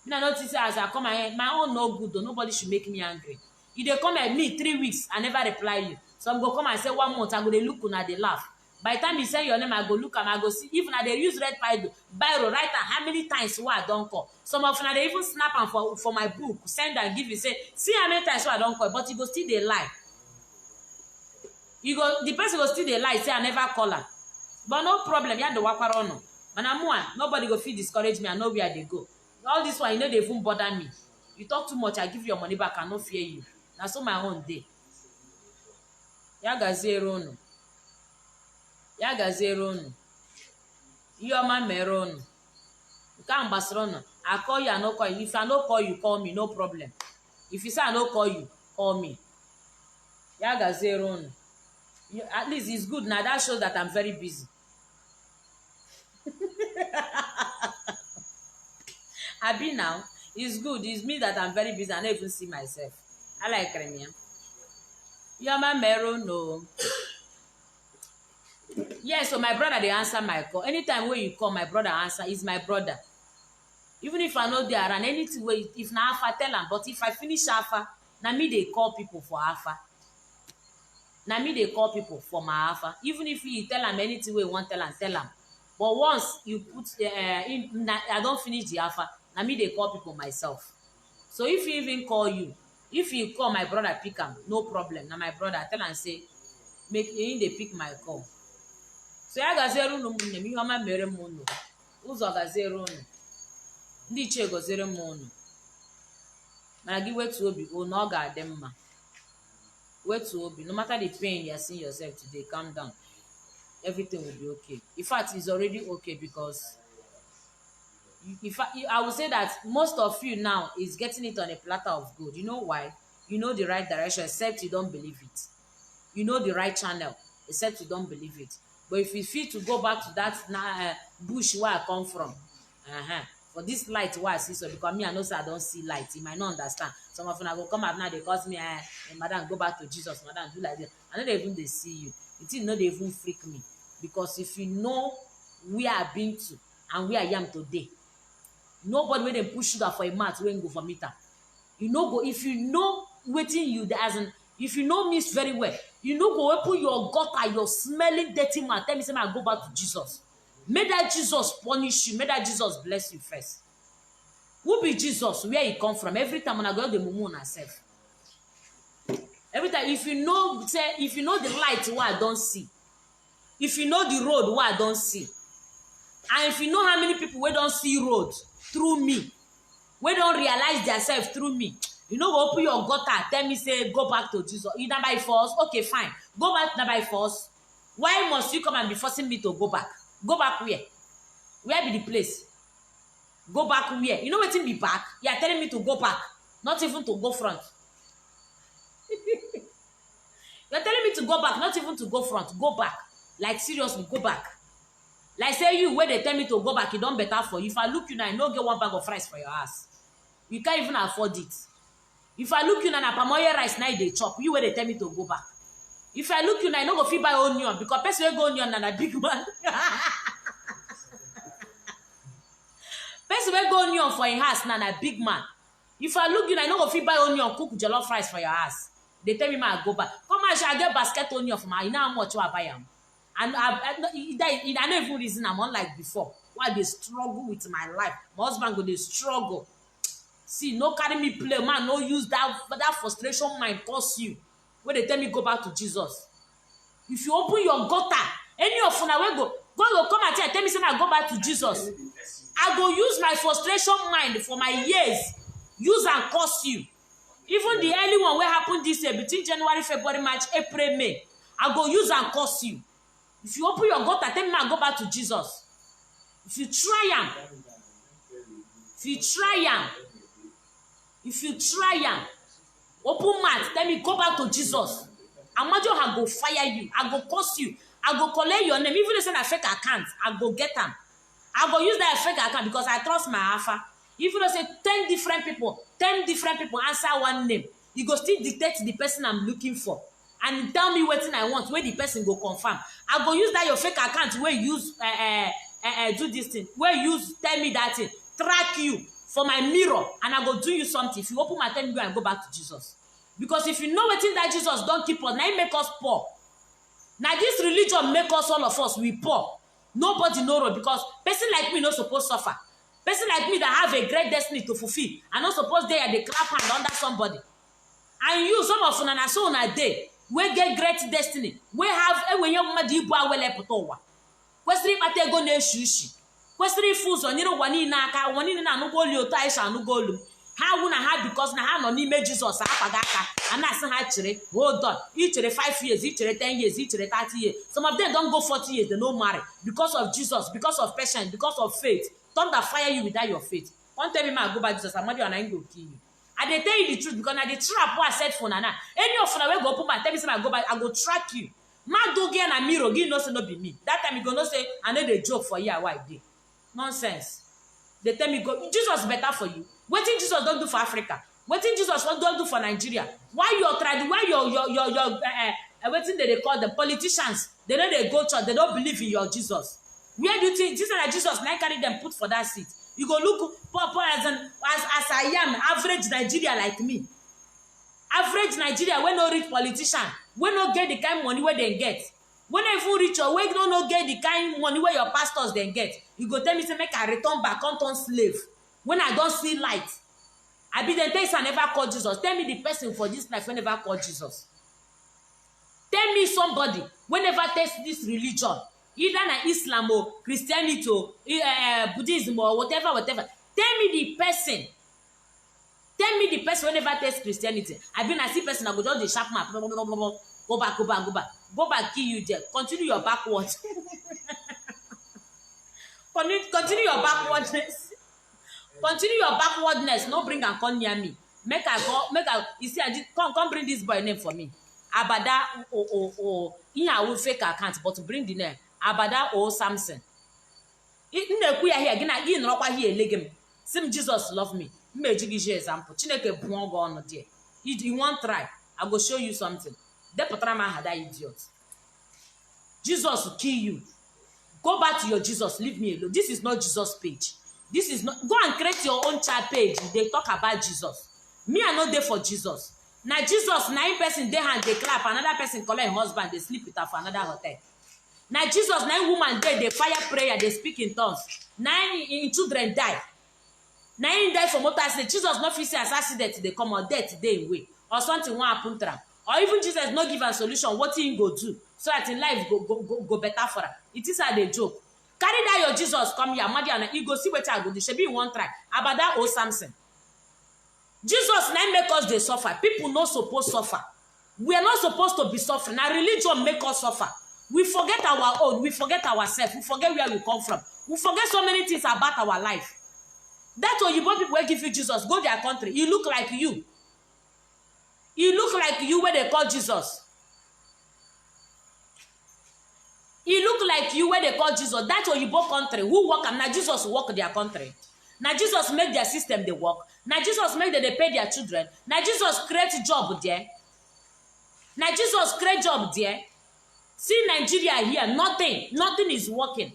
S1: Me na notice as I come here, my own no good though. Nobody should make me angry. If they come at me 3 weeks, I never reply you. Some go come and say 1 month, I go dey look una dey laugh. By the time you say your name, I go look and I go see. Even they use red biro, write how many times why I don't call. Some of them they even snap and for my book, send and give you, say, see how many times why I don't call, but you go still they lie. The person go still they lie, say I never call her. But no problem, you have the wakaro no. And I'm one, nobody go feel discourage me, I know where they go. All this one, you know they even bother me. You talk too much, I give you your money back, I no fear you. That's so my own day. Yaga zero no. Yaga zero no. Your man meron. You can't basrona. I call you, I no call you. If I no call you, call me, no problem. If you say I no call you, call me. Yaga zero no. At least it's good now. That shows that I'm very busy. I be now. It's good. It's me that I'm very busy. I don't even see myself. I like Kremia. Yama Mero, no. Yes, so my brother, they answer my call. Anytime when you call, my brother answer, is my brother. Even if I know they are, and anything way, if na Alpha, tell them. But if I finish Alpha, na me they call people for Alpha. Na me they call people for my Alpha. Even if you tell them anything way you want, tell them. But once you put, I don't finish the Alpha, na me they call people myself. So if he even call you, if you call my brother, pick him, no problem. Now my brother, tell and say, make him they pick my call. So ya gazero no munne mi homa mere mu no. Uzo gazero no. Ndị ichie gozere m unu. Mana gị wetu obi o na ọ ga-adị mma. Wetu obi, no matter the pain you are seeing yourself today, calm down. Everything will be okay. In fact, it's already okay because I would say that most of you now is getting it on a platter of gold. You know why? You know the right direction, except you don't believe it. You know the right channel, except you don't believe it. But if you feel to go back to that bush where I come from, for this light where I see, so because me, I know so I don't see light. You might not understand. Some of them I go come out now, they cause me, madam, go back to Jesus, madam, do like this. I know they even they see you. It is not they even freak me. Because if you know where I've been to and where I am today, nobody when they push sugar for a mat when go for meter. You know go if you know waiting you as in if you know me very well, you know go open your gutter, your smelling dirty mouth. Tell me say I go back to Jesus. May that Jesus punish you. May that Jesus bless you first. Who be Jesus? Where he come from? Every time when I go the mumu on herself. Every time if you know the light what I don't see, if you know the road what I don't see, and if you know how many people we don't see road through me, we don't realize themselves through me, you know go open your gutter, tell me say go back to Jesus. You not by force, okay fine, go back not by force. Why must you come and be forcing me to go back? Go back where? Where be the place? Go back where? You know what be back? You are telling me to go back, not even to go front. You're telling me to go back, not even to go front. Go back. Like seriously, go back. Like say you where they tell me to go back, it don't better for you. If I look you now, I no get one bag of rice for your ass. You can't even afford it. If I look you now, pamoya rice now they chop. You where they tell me to go back. If I look you now, I no go fit buy onion because person wey go onion na big man. Person wey go onion for your house na big man. If I look you now, I no go fit buy onion cook jollof rice for your house. They tell me I go back. Come on, I get basket onion for my. You know how much I buy them. And I don't even reason I'm unlike before. Why they struggle with my life? My husband go they struggle. See, no carry me play, man. No use that frustration mind cause you. When they tell me go back to Jesus. If you open your gutter, any of you will go. God will come and tell me say I go back to Jesus. I go use my frustration mind for my years. Use and curse you. Even the early one where happened this year between January, February, March, April, May. I go use and curse you. If you open your gutter, tell me I go back to Jesus. If you try open mouth, tell me go back to Jesus. Imagine I go fire you, I go curse you, I go collect your name. Even if it's a fake account, I go get them. I go use that fake account because I trust my alpha. If you don't say 10 different people answer one name, you go still detect the person I'm looking for. And tell me what I want, where the person go confirm. I go use that your fake account where you use do this thing, where you use tell me that thing, track you for my mirror, and I go do you something. If you open my tent and go back to Jesus. Because if you know what that Jesus don't keep us, now it make us poor. Now this religion make us all of us we poor. Nobody know road because person like me not supposed to suffer. Person like me that have a great destiny to fulfill, and not supposed they are the clap hand under somebody. And you, some of you, so on a day, we get great destiny. We have when young madi boa well epotowa. Kwestri pate go ne shushi. Kwestri fools on you wani naka, wani na no go lio taisha no go lu. How wuna have because na ha no ni Jesus apagaka. And that's how chere. Hold on. Each 5 years, each 10 years, each 30 years. Some of them don't go 40 years, they no marry. Because of Jesus, because of patience, because of faith. Thunder fire you without your faith. One time I go back Jesus, I'm not going to kill you. I dey tell you the truth because na the trap what I said for Nana. Any of you will go open my tell me say I go back, I go track you. Ma do get na mirror, give no say no be me. That time you go no say I know the joke for you why I did. Nonsense. They tell me go Jesus better for you. What did Jesus don't do for Africa? Wetin Jesus don do for Nigeria? Why your wetin they call them politicians? They know they go church, they don't believe in your Jesus. Where do you think this is like Jesus now carry them put for that seat? You go look poor as I am, average Nigeria like me. Average Nigeria wey no reach politician, wey no get the kind money wey dem get. When I even reach or wey no get the kind money wey your pastors dem get, you go tell me say make I return back, come turn slave. When I don't see light. I be the person never call Jesus. Tell me the person for this life when never call Jesus. Tell me somebody when never taste this religion, either na Islam or Christianity or Buddhism or whatever. Tell me the person. Tell me the person when never taste Christianity. I been I see person I go just the sharp map. Go back, kill you there. Continue your backwards. Continue your backwardness. Continue your backwardness. No bring and come near me. Make I. You see, come bring this boy name for me. Abada in I will fake account, but bring the name Abada or Samson. In the queer here again, I in rock here legem. Sim Jesus love me. Major example. Chineke brongo on there. You want try? I go show you something. Depotrama had that idiot. Jesus will kill you. Go back to your Jesus. Leave me alone. This is not Jesus page. This is not. Go and create your own child page. They talk about Jesus. Me, I not there for Jesus. Now Jesus, 9 person they hand they clap. Another person call her husband. They sleep with her for another hotel. Now Jesus, 9 woman there they fire prayer. They speak in tongues. 9 in children die. 9 die for motor accident. Jesus not face as accident. They come on death they away or something won't happen to them. Or even Jesus not give a solution. What he go do so that in life go better for her. It is how they joke. Carry that your Jesus come here, Madiana. You go see what I go do. Should be one try. About that old Samson. Jesus now make us they suffer. People not supposed to suffer. We are not supposed to be suffering. Now religion make us suffer. We forget our own. We forget ourselves. We forget where we come from. We forget so many things about our life. That's why you people will give you Jesus. Go to their country. He look like you. He look like you where they call Jesus. He look like you where they call Jesus. That's why you both country. Who work and now Jesus work their country. Now Jesus make their system they work. Now Jesus make them they pay their children. Now Jesus create job there. Now Jesus create job there. See Nigeria here, nothing is working.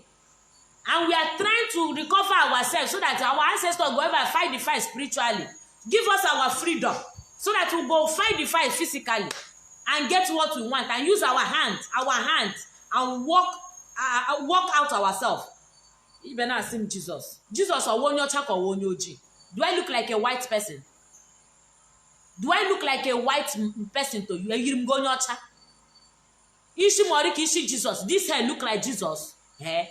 S1: And we are trying to recover ourselves so that our ancestors go ever fight the fight spiritually. Give us our freedom so that we go fight the fight physically and get what we want and use our hands and walk out ourselves. Even now, sing Jesus. Jesus or one your chak or one your G. Do I look like a white person? Do I look like a white person to you? You go your chak. Ishi Morik, Ishi Jesus. This hair look like Jesus. Eh?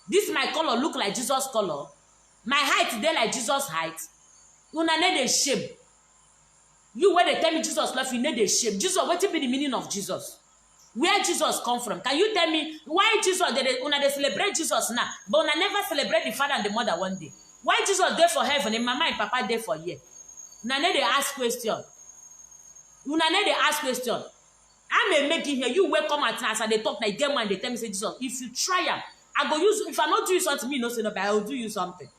S1: This my color look like Jesus color. My height they like Jesus height. Una need a shame. You when they tell me Jesus love you need a shame. Jesus, what be the meaning of Jesus? Where Jesus come from? Can you tell me why Jesus they celebrate Jesus now, but una never celebrate the father and the mother one day? Why Jesus there for heaven and mama and papa there for here? Una need they ask question. Una need they ask question. I may make it here. You welcome at us and they talk like them and they tell me say Jesus. If you try am, I go use. If I not do you something, me no say no, but I will do you something.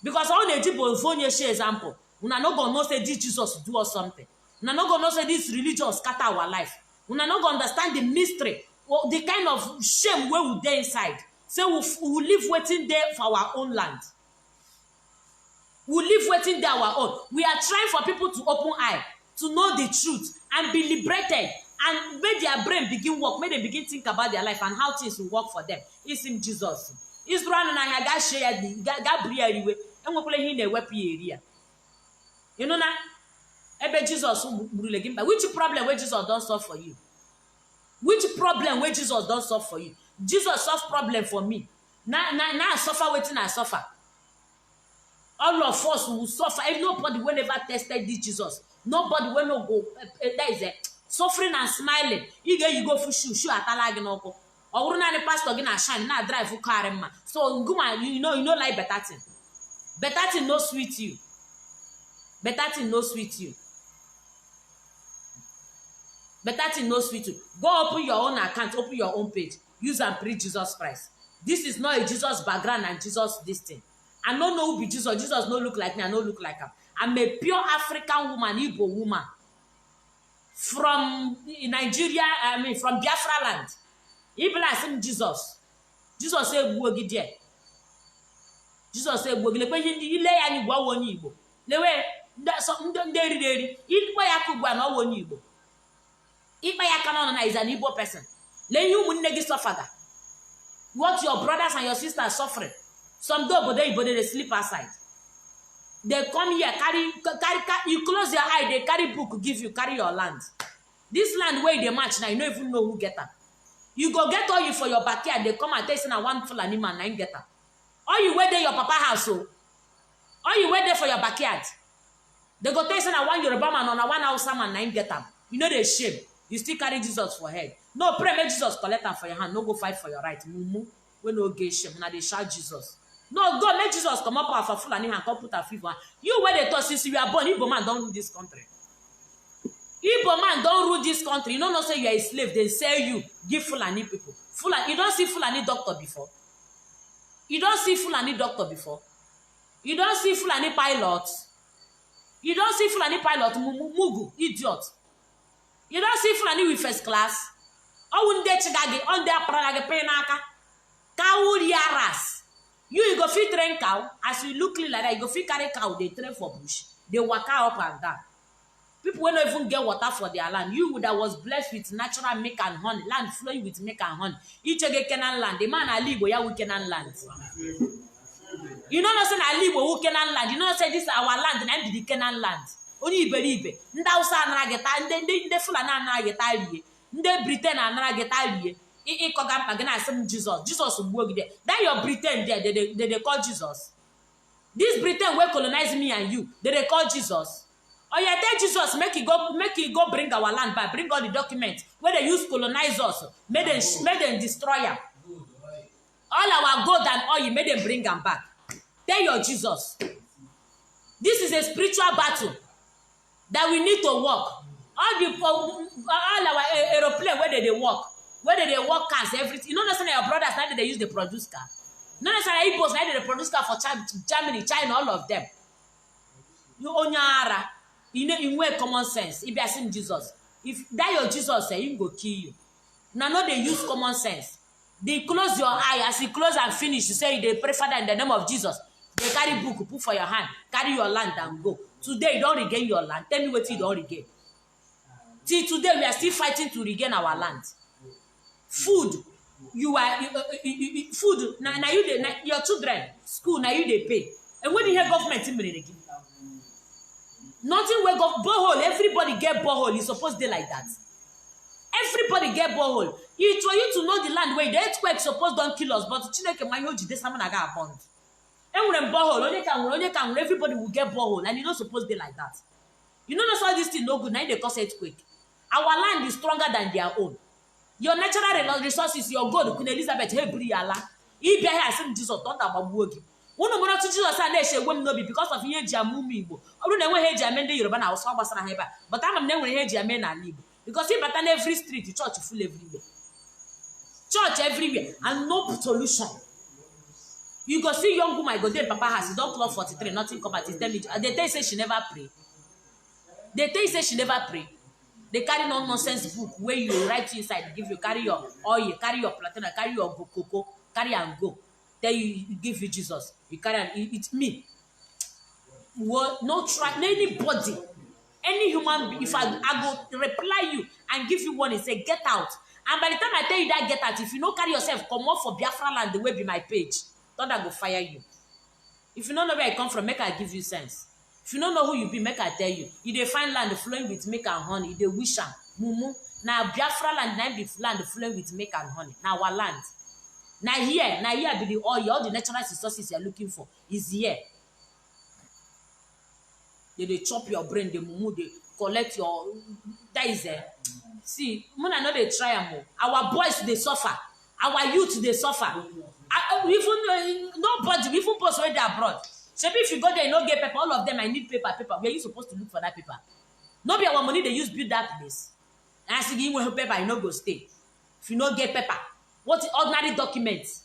S1: Because all the people phone you share example. Una not gonna know say this Jesus do us something. Una not gonna know say this religion scatter our life. Una not gonna understand the mystery or the kind of shame where we there inside. So we live waiting there for our own land. We live waiting there our own. We are trying for people to open eye, to know the truth and be liberated and make their brain begin work, make them begin think about their life and how things will work for them. It's in Jesus. Israel and I got shared the Gabriel anyway, and we play in the web area. You know now? Ebe Jesus which problem where Jesus don't solve for you? Which problem where Jesus don't solve for you? Jesus solve problem for me. Now I suffer waiting I suffer. All of us will suffer. If nobody will never tested this Jesus. Nobody will not go. That is it. Suffering and smiling. You go for shoe atalag no ko. Or na the pastor gonna shine na drive for car ma. So you know like better thing. Better thing no sweet you. Better thing no sweet you. Better thing no sweet you. Go open your own account, open your own page. Use and preach Jesus Christ. This is not a Jesus background and Jesus this thing. I don't know who be Jesus. Jesus no look like me. I no look like him. I'm a pure African woman, Igbo woman. From Nigeria, I mean from Biafra land. Even I say Jesus. Jesus say gbuogi there. Jesus say gbuogi. Lekwe ile ya ni gwa wonyi Igbo. Lewe ndị eri. Ikpe ya ku gwa na wonyi Igbo. Ikpe ya kana na is an Igbo person. Le you ụmụnne gị suffer. What your brothers and your sisters suffering. Some do obodo Igbo they sleep outside. They come here, carry, you close your eye, they carry book, give you, carry your land. This land where they match now, you don't even know who get them. You go get all you for your backyard, they come and tell you, one Fulani man, I get them. All you wait there your papa house, so. All you wait there for your backyard. They go tell you, one Yoruba man or one Hausa man, I get them. You know they shame. You still carry Jesus for head. No, pray, make Jesus collect them for your hand. No, go fight for your right. Mumu, we no get shame. Now they shout Jesus. No, God, let Jesus come up for Fulani and come put a fever. You where they thought since you are born, Igbo man don't rule this country. Igbo man don't rule this country. You don't know say you are a slave, they sell you, give Fulani people. Fulani, you don't see Fulani doctor before. You don't see Fulani doctor before. You don't see Fulani pilot. You don't see Fulani pilot, mugu, idiot. You don't see Fulani with first class. Oh, unde chigagi, on their pralage penaka. Kauri aras. You go fit train cow, as you look like that, you go fit carry cow, they train for bush. They walk up and down. People will not even get water for their land. You that was blessed with natural milk and honey, land flowing with milk and honey. You check a Canaan land. The man Ali go ya we Canaan land. You know not say Ali go we Canaan land. You know say this is our land and I'm the Canaan land. Only Iberibe. Ndausa anageta, nde Fulani anageta liye. Nde Britain anageta liye. Jesus will there. That your Britain there, they call Jesus. This Britain will colonize me and you. They call Jesus. Oh yeah, tell Jesus make it go bring our land back, bring all the documents where they use colonize us, made them destroy them. All our gold and oil, made them bring them back. Tell your Jesus. This is a spiritual battle that we need to walk. All our aeroplane where they walk. Whether they work cars, everything. You know, not your brothers, now they use the produce car. No, not Igbos, now they produce car for Germany, China, all of them. You onyara. You know, in way common sense. If you are seeing Jesus, if that your Jesus say, he go kill you. Now, no, they use common sense. They close your eye. As you close and finish, you say they pray Father in the name of Jesus. They carry book, put for your hand, carry your land and go. Today, you don't regain your land. Tell me what you don't regain. Till today, we are still fighting to regain our land. Food, food. Now you your children school. Now you they pay. And when you hear government in again, nothing will go borehole. Everybody get borehole. You supposed to like that. Everybody get borehole. It's for you to know the land where the earthquake supposed don't kill us, but Chineke man you this someone got bond. And when borehole, only can everybody will get borehole, and you not supposed to like that. You know all this thing no good. Now they cause earthquake. Our land is stronger than their own. Your natural resources, your God, Queen Elizabeth, Hebriala, if you have seen Jesus, don't about working. One of the Jesus and they say, women no be because of here, Jamumbo. I don't know where Jamende Yoruba was so was but I'm never here, Jamen and Libo. Because if on every street, the church is full everywhere. Church everywhere, and no solution. You go see young woman, go there, Papa has don't clock 43, nothing come at his damage. They tell you say she never pray. They tell you say she never pray. They carry no nonsense book where you write inside, give you, carry your oil, carry your platinum, carry your cocoa, carry and go. Then you give you Jesus. You carry and it's me. Well, no try anybody, any human being. If I go reply you and give you one and say get out. And by the time I tell you that get out, if you don't carry yourself, come off for Biafra land the way be my page. Don't I go fire you. If you don't know where I come from, make I give you sense. If you don't know who you be, make I tell you. If they find land flowing with milk and honey, they wish am. Mumu. Now Biafra land, now be land flowing with milk and honey. Now our land. Now here be the oil, all the natural resources you're looking for is here. They chop your brain, they mumu, they collect your. That is there. See, I know they try more. Our boys they suffer. Our youth they suffer. Even nobody, even post when they abroad. So if you go there, you don't get paper. All of them, I need paper. Where are you supposed to look for that paper? No be our money they use build that place. And I say give you paper, you no go stay. If you don't get paper, what is ordinary documents?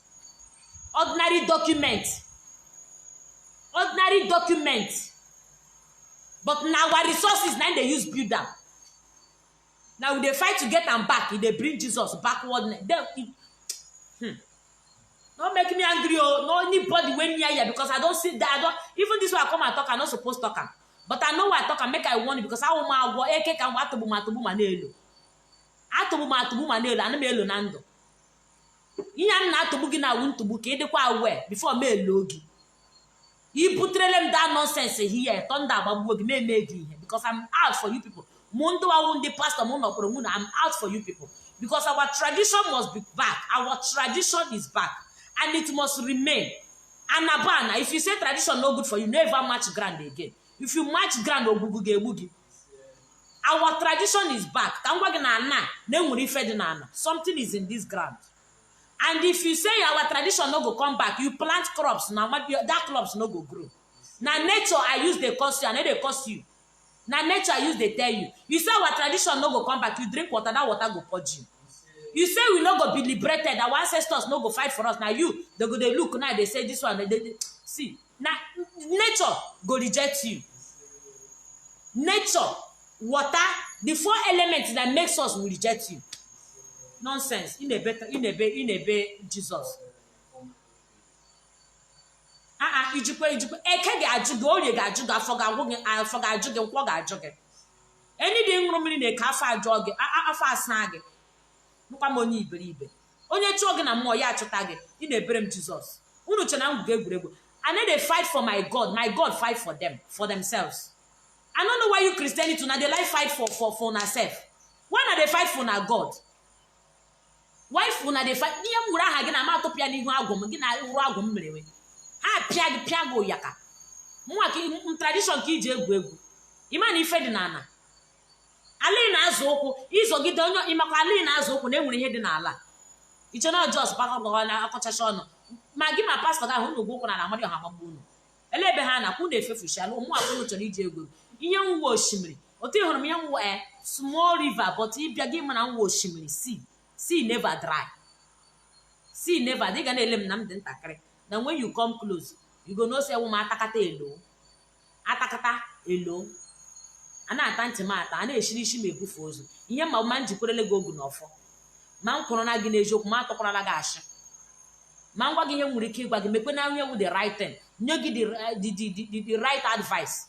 S1: Ordinary documents. Ordinary documents. But now our resources now they use build them. Now they fight to get them back. They bring Jesus backward. Don't make me angry. Oh, no anybody when near here because I don't see that. I don't even this way I come and talk. I'm not supposed to talk. But I know why I talk and make I want it because I want my work. Eke can what to bu manelo. Atubu manelo. I me elo nando. Iyan na atubu gina wun to book. Ede kwa aware before me logi. You put them that nonsense here. Thunder about work me here because I'm out for you people. Mundo I won the pastor Mundo Promuna. I'm out for you people because our tradition must be back. Our tradition is back. And it must remain. And abana, if you say tradition no good for you, never match grand again. If you match grand or boogie, our tradition is back. Something is in this ground. And if you say our tradition no go come back, you plant crops, now that crops no go grow. Now nature I use the cost you, and they cost you. Now nature I use they tell you. You say our tradition no go come back, you drink water, that water go purge you. You say we no go be liberated, our ancestors no go fight for us. Now you, they go they look now, they say this one, they see. Now nature go reject you. Nature, water, the 4 elements that makes us will reject you. Nonsense. In a better Jesus. Anything room in a cafe jog, snag. Onye chog na more ya chotag in a brem Jesus. Unu chanam gebrego. And then they fight for my God. My God fight for them, for themselves. I don't know why you Christianity now they like fight for ourselves. Why not they fight for our God? Why for they fight? Niya mura ha gina ma to pia ni hu agom gina uru agom mrewe. Ha piago yaka. Mwa ki tradition ki je egwu. Imani ife dị n'ala. Ali na azụ ụkwụ izogide onye imaka ali na azụ ụkwụ na enwere ihe dị n'ala. Iche na just baka go na akọchacha ọnụ. Ma gị ma pastor ga hụ na ụkwụ na amadi ọha magbu unu. Ele ebe ha na kwụ na efefushala ụmụ akwụkwọ chọrọ ije egwu. Ihe nwa osimiri. Otu ịhụrụ m ihe nwa small river but ịbịa gị ma na nwa osimiri sea never dry. Sea never dị ga na-ele m na m dị ntakịrị. Na when you come close, you go know say woman atakata elo. Ana ata ntị mata ana eshiri isi ma ebufe ozu. Ihe ma ma njikwerele gị ogu n'ọfọ. Ma nkwụrụ na gị n'eziokwu ma atọkwara gị ashị. Ma ngwa gị ihe nwere ike ịgwa gị mekwe na ihe wu the right thing. Nye gị the right advice.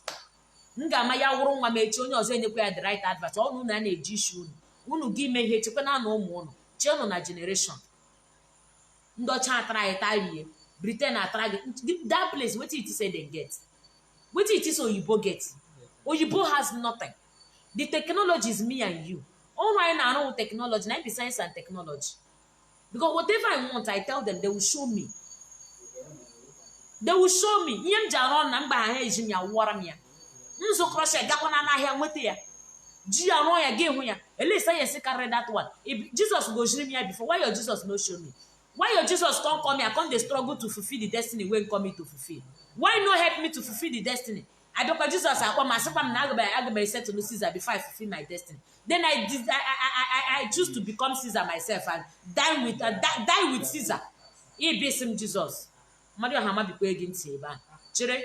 S1: M ga-ama ya wụrụ nwa m echi onye ọzọ enyekwa ya the right advice. Ọnụ na na-eji isi unu gị ime ihe chekwa na ụmụ unu chenụ na generation ndị ọcha atara anyị tarie Britain atara gị that place wetin it say they get wetin it is oyibo get oyibo has nothing. The technology is me and you. All right now with technology na be science and technology because whatever I want I tell them they will show me ihe m ji arụ ọrụ na mgba ha eji m ya wụọra m ya nzu crochet gakwa na ahịa nweta ya ji ya rụọ ya gị hụ ya ele science carry that one. If Jesus go show me before, why your Jesus no show me? Why your Jesus can't come here, come they struggle to fulfill the destiny when come to fulfill? Why no help me to fulfill the destiny? I don't Jesus I come myself I'm set to Caesar before I fulfill my destiny. Then I choose to become Caesar myself and die with Caesar. He be him Jesus. Mario Hama be against him. Chere,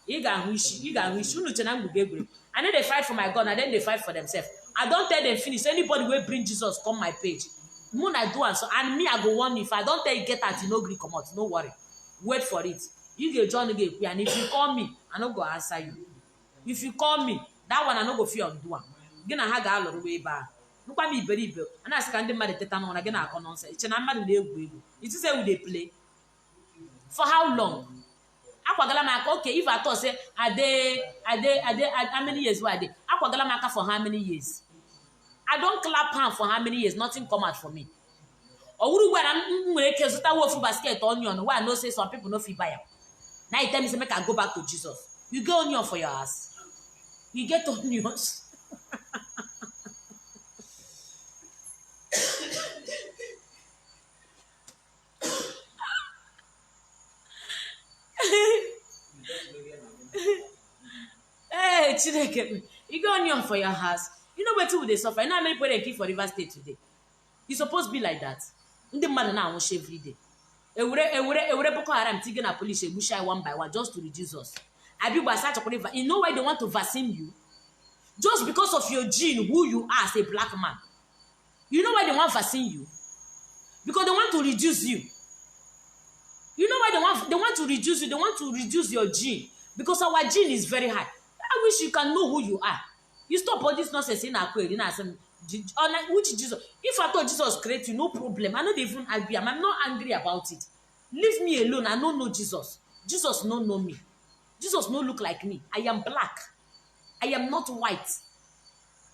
S1: you got wish unu chena ngugegure. And then they fight for my God and then they fight for themselves. I don't tell them finish. Anybody will bring Jesus come my page. Moon I do and so and me I go warn you. If I don't tell you get at you no gree come out. No worry. Wait for it. You get John again. And if you call me, I no go answer you. If you call me, that one I no go feel on do one. Gonna have a lot of way back. Look at me very well. And I can demand the tetan on again. I can answer. It's an amount of it is say we they play. For how long? Okay, if I thought say are they how many years were they? Aquagalamaka for how many years? I don't clap hand for how many years, nothing come out for me. Or when I'm wolf basket onion, why I know say some people no fee buy. Now you tell me say make I go back to Jesus. You get onion for your ass. You get onions. Hey, Chineke, you go onion for your house. You know where they suffer. You know how many people they keep for River State today? It's supposed to be like that. The man now won't shave every day. Boko Haram taking a police bush one by one just to reduce us. You know why they want to vaccine you? Just because of your gene, who you are as a black man. You know why they want to vaccine you? Because they want to reduce you. You know why they want to reduce you? They want to reduce your gene. Because our gene is very high. I wish you can know who you are. You stop all this nonsense in our query. Which Jesus? If I thought Jesus created you, no problem. I don't even agree. I'm not angry about it. Leave me alone. I don't know Jesus. Jesus don't know me. Jesus don't look like me. I am black. I am not white.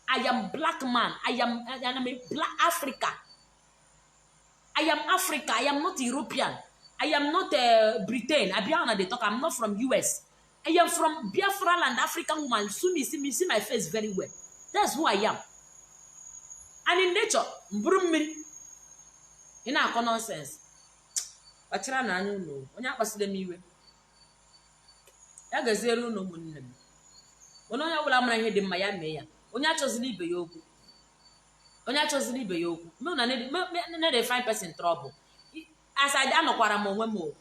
S1: I am black man. I am a black Africa. I am Africa. I am not European. I am not Britain. I'm not from US. I am from Biafra land, African woman. Soon you see my face very well. That's who I am. And in nature, in our nonsense. Bachara na anu no. Onye akpasile m iwe. Ya gaziere unu munne m. Onye ọbụla mara ihe dị mma ya mee ya. Onye achọzila ibe ya okwu. Onye achọzila ibe ya okwu. Me na dey find person trouble. As I anokwara m onwe m.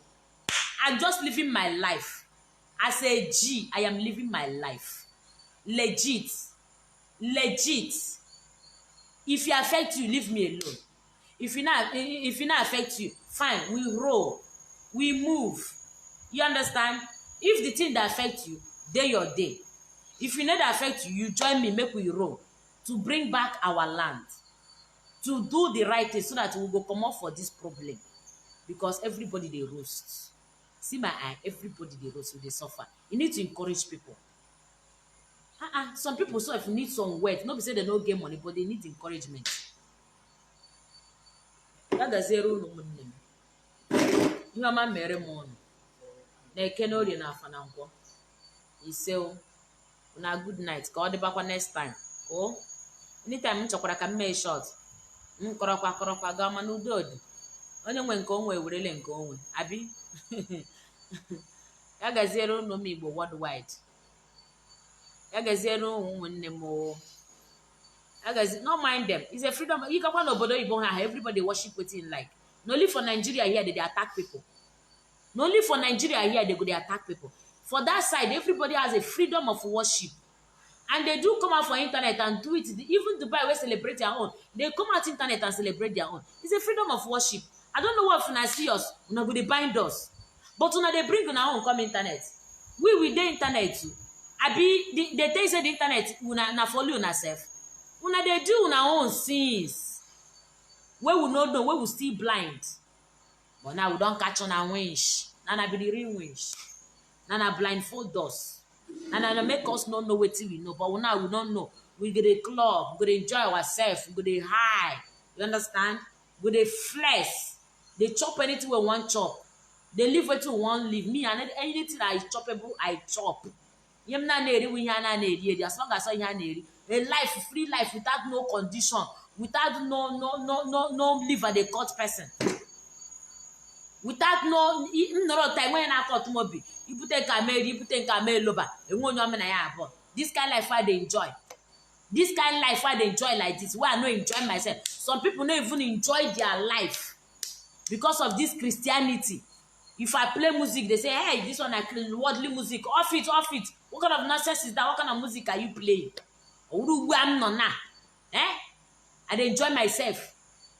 S1: I'm just living my life. As a G, I am living my life. Legit. If it affects you, leave me alone. If it not affect you, fine, we roll. We move. You understand? If the thing that affects you, day your day. If it not affect you, you join me, make we roll. To bring back our land. To do the right thing so that we will come up for this problem. Because everybody they roast. See my eye, everybody they roast, they suffer. You need to encourage people. Some people so if you need some words, nobody say they don't get money, but they need encouragement. That is zero no money. You are my merry moon. They can only enough and uncle. You say, "Una good night. God the back next time." Oh, anytime I can make short. Korokwa gama no dod. Onye nwe nke onwe werele nke onwe. Abi. Ya gazero no me Igbo worldwide. Ya gazero nwanne mo. No mind them. It's a freedom. You can obodo Igbo ha everybody worship wetin like. No only for Nigeria here they attack people. No only for Nigeria here they go they attack people. For that side, everybody has a freedom of worship. And they do come out for internet and do it. Even Dubai will celebrate their own. They come out internet and celebrate their own. It's a freedom of worship. I don't know what when I see us, una go they bind us. But when they bring our own come internet. We with the internet too. They tell you the internet una follow una self. Una they do una own sins. Where we not know, where we still blind. But now we don't catch on our winch. Now be the real winch. Now blindfold us. And make us not know what we know. But now we don't know. We get a club. We get enjoy ourselves. We get high. You understand? We get flesh. They chop anything we want chop. They live what we want live. Me and anything I choppable, I chop. As long as I have a life, free life without no condition, without no live at the court person. Without no time when I got mobi. You put a camel loba. This kind of life I they enjoy. This kind of life I they enjoy like this. Why I not enjoy myself. Some people don't even enjoy their life because of this Christianity. If I play music, they say, "Hey, this one I play worldly music. Off it. What kind of nonsense is that? What kind of music are you playing?" I dey enjoy myself.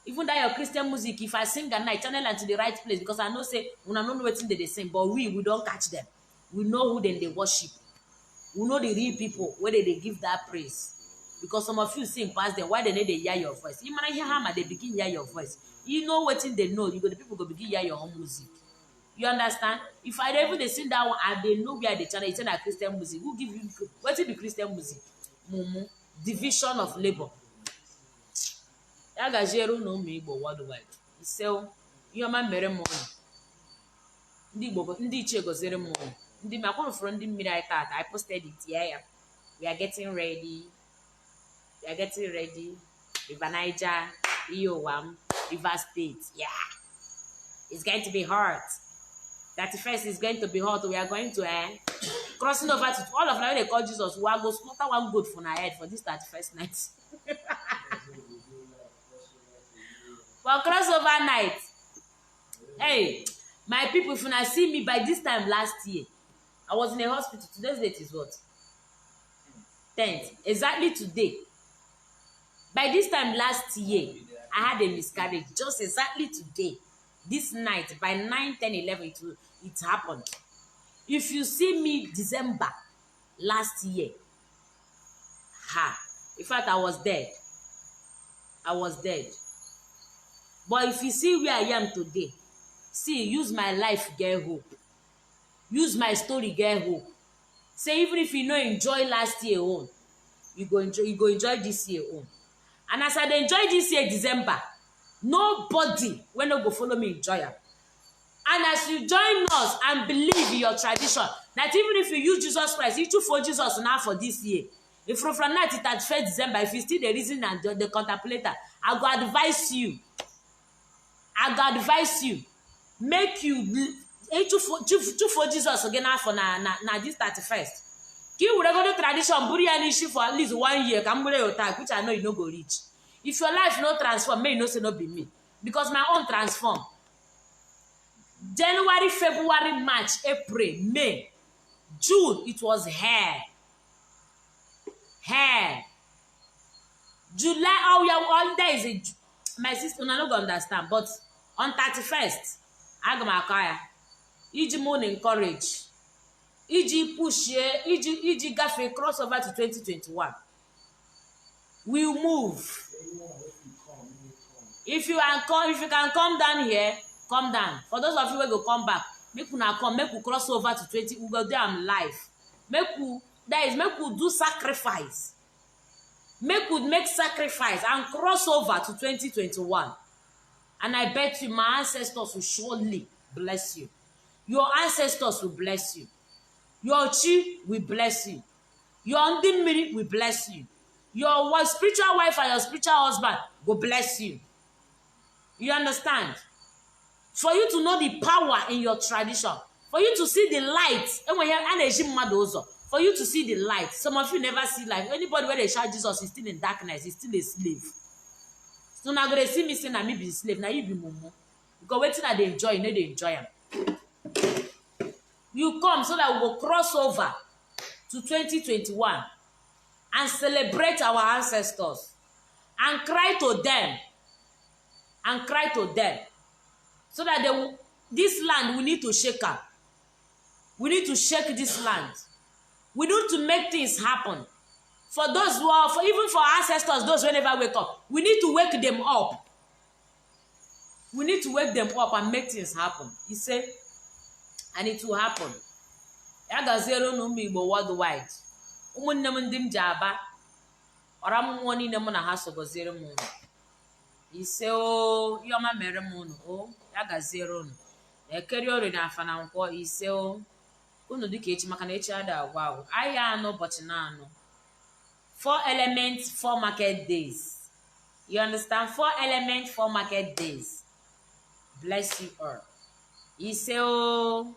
S1: Even that your Christian music, if I sing at night, channel and to the right place because I know say una no know wetin they sing, but we don't catch them. We know who then they worship. We know the real people where they give that praise. Because some of you sing past them, why they need to hear your voice? You might hear hammer, they begin hear your voice. You know what they know. You go the people go begin hear your own music. You understand? If I ever they sing that one and they know where the channel it's a Christian music, who give you what is the Christian music? Mumu, division of labor. Yagajero no me Igbo worldwide. So you man mere mo. Ndi Igbo ndi iche gozere mo. Ndi me akwa from ndi mmiri I thought I posted it here. We are getting ready. River Niger, Iowam, River State. Yeah. It's going to be hot. 31st is going to be hot. We are going to crossing over to all of them. They call Jesus. We are going to slaughter one goat for our head for this 31st night. For crossover night. Hey, my people, if you see me by this time last year, I was in a hospital. Today's date is what? 10th. Exactly today. By this time last year, I had a miscarriage. Just exactly today. This night, by 9, 10, 11, it happened. If you see me December last year, in fact, I was dead. I was dead. But if you see where I am today, see, use my life, get hope. Use my story, get hope. Say, even if you no enjoy last year own, you go enjoy this year own. And as I enjoy this year December, nobody will not go follow me enjoy it. And as you join us and believe in your tradition, that even if you use Jesus Christ, you choose for Jesus now for this year. If from now to 31st December, if you still the reason and the contemplator, I go advise you. Make you choose for Jesus again now for na this 31st. You would go to tradition, bury an issue for at least 1 year, can bury your time, which I know you no go reach. If your life no transform, may no say no be me. Because my own transform. January, February, March, April, May, June, it was hair. July, all there is a my sister, no go understand, but on 31st, I go my car. Iji moon encourage. Iji push here, Iji gafe crossover to 2021. We'll move. If you can come down here, come down. For those of you who go come back, make una come, make we cross over to 20. We go there am live. Make we do sacrifice. Make sacrifice and cross over to 2021. And I bet you my ancestors will surely bless you. Your ancestors will bless you. Your chi will bless you. Your undimiri will bless you. Your spiritual wife and your spiritual husband will bless you. You understand? For you to know the power in your tradition, for you to see the light, for you to see the light. Some of you never see light. Anybody where they shout Jesus is still in darkness, is still a slave. So now they see me saying I may be a slave, now you be mumu. Because waiting that they enjoy, you know they enjoy them. You come so that we will cross over to 2021 and celebrate our ancestors and cry to them. So that this land, we need to shake up. We need to shake this land. We need to make things happen. For those who are, even for ancestors, those who never wake up, we need to wake them up. We need to wake them up and make things happen. He said, and it will happen. Yagazero no Igbo worldwide. Umunne m ndị m ji aba. Ọra m mmụọ niile m na ha so gọziere m unu. Ise o yọma mere m unu o ya gaziere unu. Ekeri ori na afa na nkwọ ise o. Unu dịka echi maka na echi ada agwa agwụ. Ahịa anọ ụbọchị na anọ. 4 elements, 4 market days. You understand? 4 elements, 4 market days. Bless you all. Ise o.